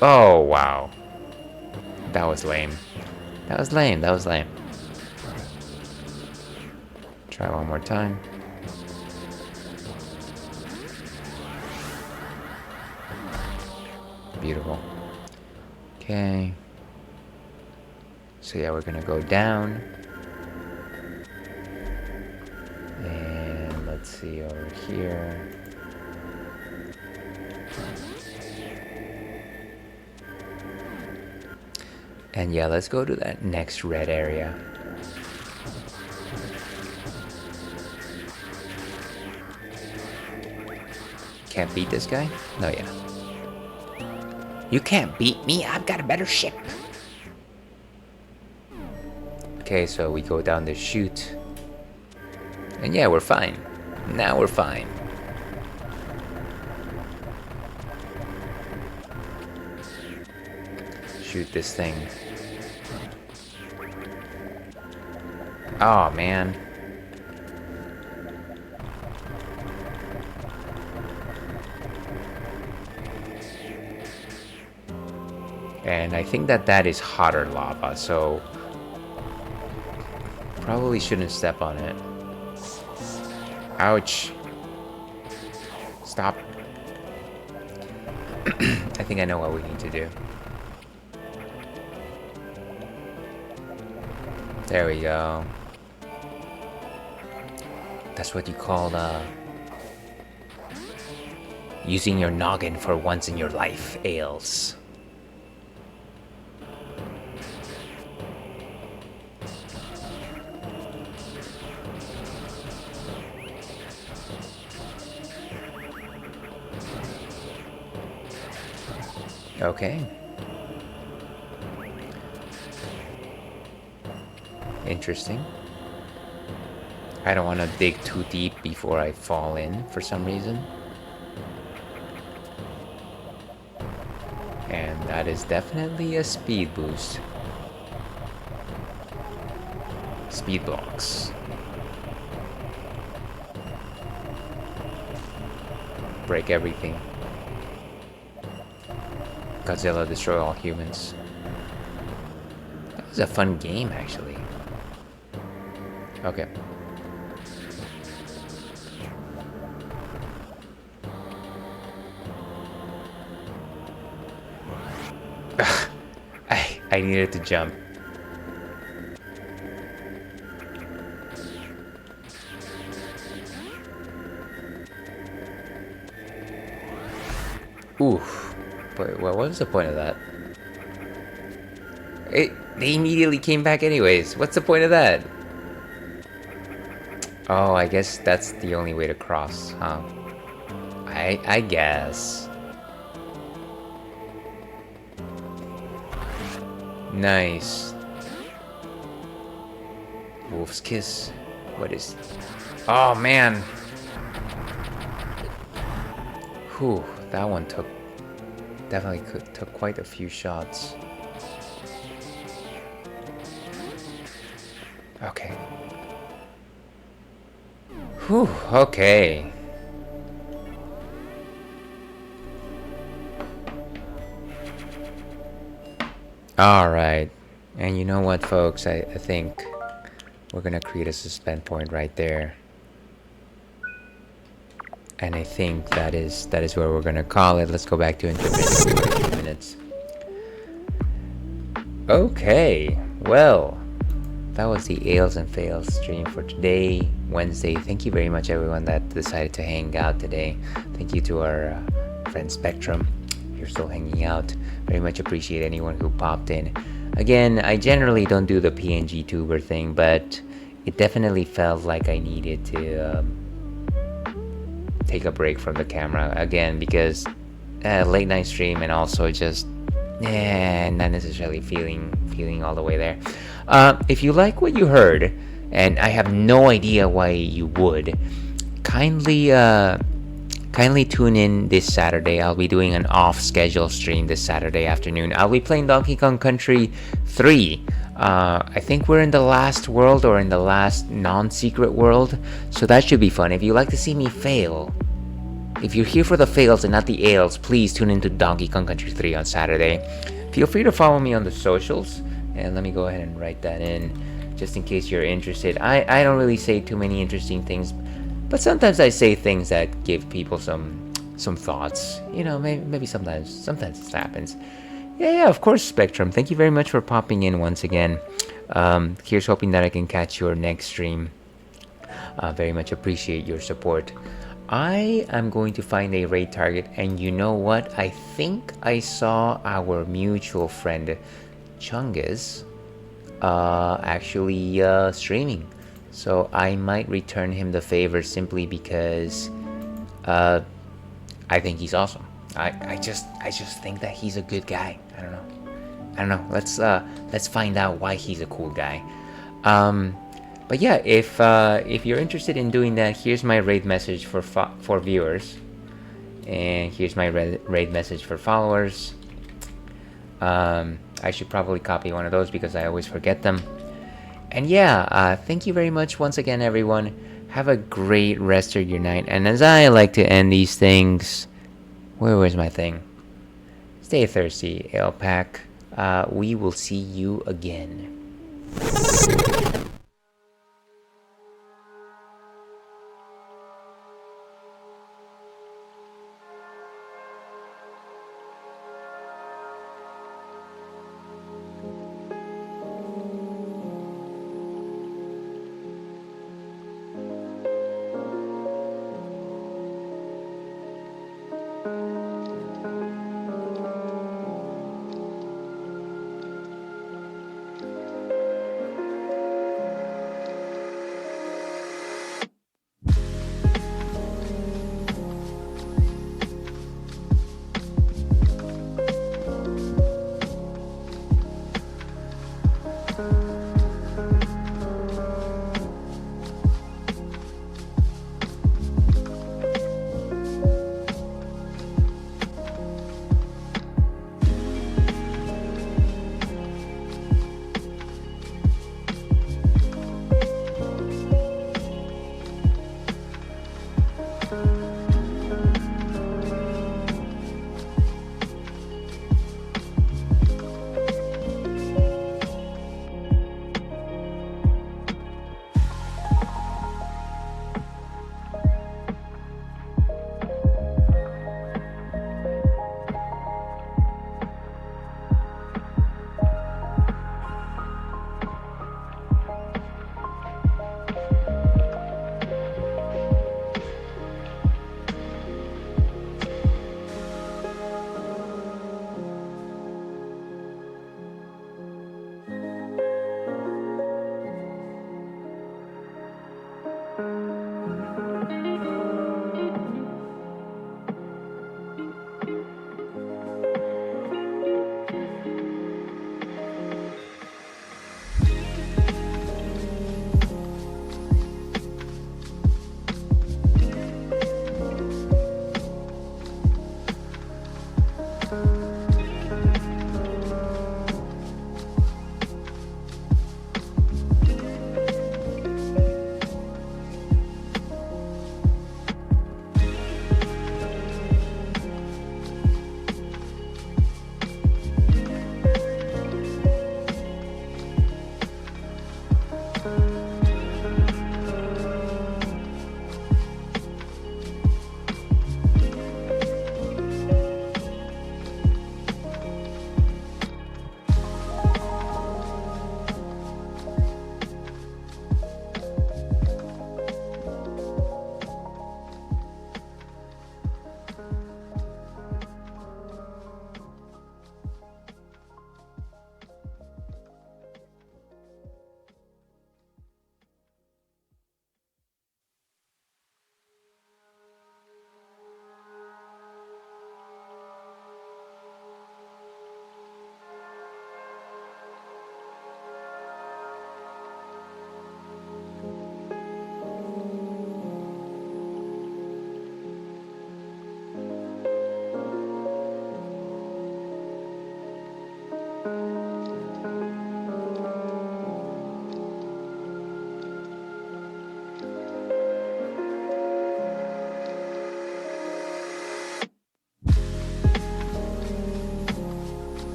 Oh, wow. That was lame. That was lame. Try one more time. Beautiful. Okay. So yeah, we're gonna go down. And let's see over here. And yeah, let's go to that next red area. Can't beat this guy? No, yeah. You can't beat me, I've got a better ship. Okay, so we go down the chute. And yeah, we're fine. Now we're fine. Shoot this thing. Oh, man. And I think that is hotter lava, so probably shouldn't step on it. Ouch. Stop. I think I know what we need to do. There we go. That's what you call using your noggin for once in your life, Ales. Okay. Interesting. I don't want to dig too deep before I fall in for some reason. And that is definitely a speed boost. Speed blocks. Break everything. Godzilla destroy all humans. That was a fun game, actually. Okay. I needed to jump. Oof. But what was the point of that? They immediately came back anyways. What's the point of that? Oh, I guess that's the only way to cross, huh? I guess. Nice. Wolf's Kiss. What is... Oh, man. Whew, that one took... Definitely took quite a few shots. Okay. Whew, okay. Alright. And you know what, folks? I think we're gonna create a suspend point right there. And I think that is where we're gonna call it. Let's go back to intermission for a few minutes. Okay, well, that was the Ales and Fails stream for today, Wednesday. Thank you very much, everyone that decided to hang out today. Thank you to our friend Spectrum. You're still hanging out. Very much appreciate anyone who popped in. Again, I generally don't do the PNG tuber thing, but it definitely felt like I needed to take a break from the camera again, because late night stream, and also just not necessarily feeling all the way there. If you like what you heard, and I have no idea why you would, kindly tune in this Saturday. I'll be doing an off-schedule stream this Saturday afternoon. I'll be playing Donkey Kong Country 3. I think we're in the last world, or in the last non-secret world, so that should be fun. If you like to see me fail, if you're here for the fails and not the ales, please tune into Donkey Kong Country 3 on Saturday. Feel free to follow me on the socials, and let me go ahead and write that in, just in case you're interested. I don't really say too many interesting things, but sometimes I say things that give people some thoughts. You know, maybe sometimes this happens. Yeah, of course, Spectrum. Thank you very much for popping in once again. Here's hoping that I can catch your next stream. Very much appreciate your support. I am going to find a raid target, and you know what? I think I saw our mutual friend Chungus actually streaming. So I might return him the favor simply because I think he's awesome. I just think that he's a good guy. I don't know. Let's find out why he's a cool guy. But yeah, if you're interested in doing that, here's my raid message for viewers, and here's my raid message for followers. I should probably copy one of those because I always forget them. And yeah, thank you very much once again, everyone. Have a great rest of your night. And as I like to end these things, where's my thing? Stay thirsty, Ale Pack. We will see you again.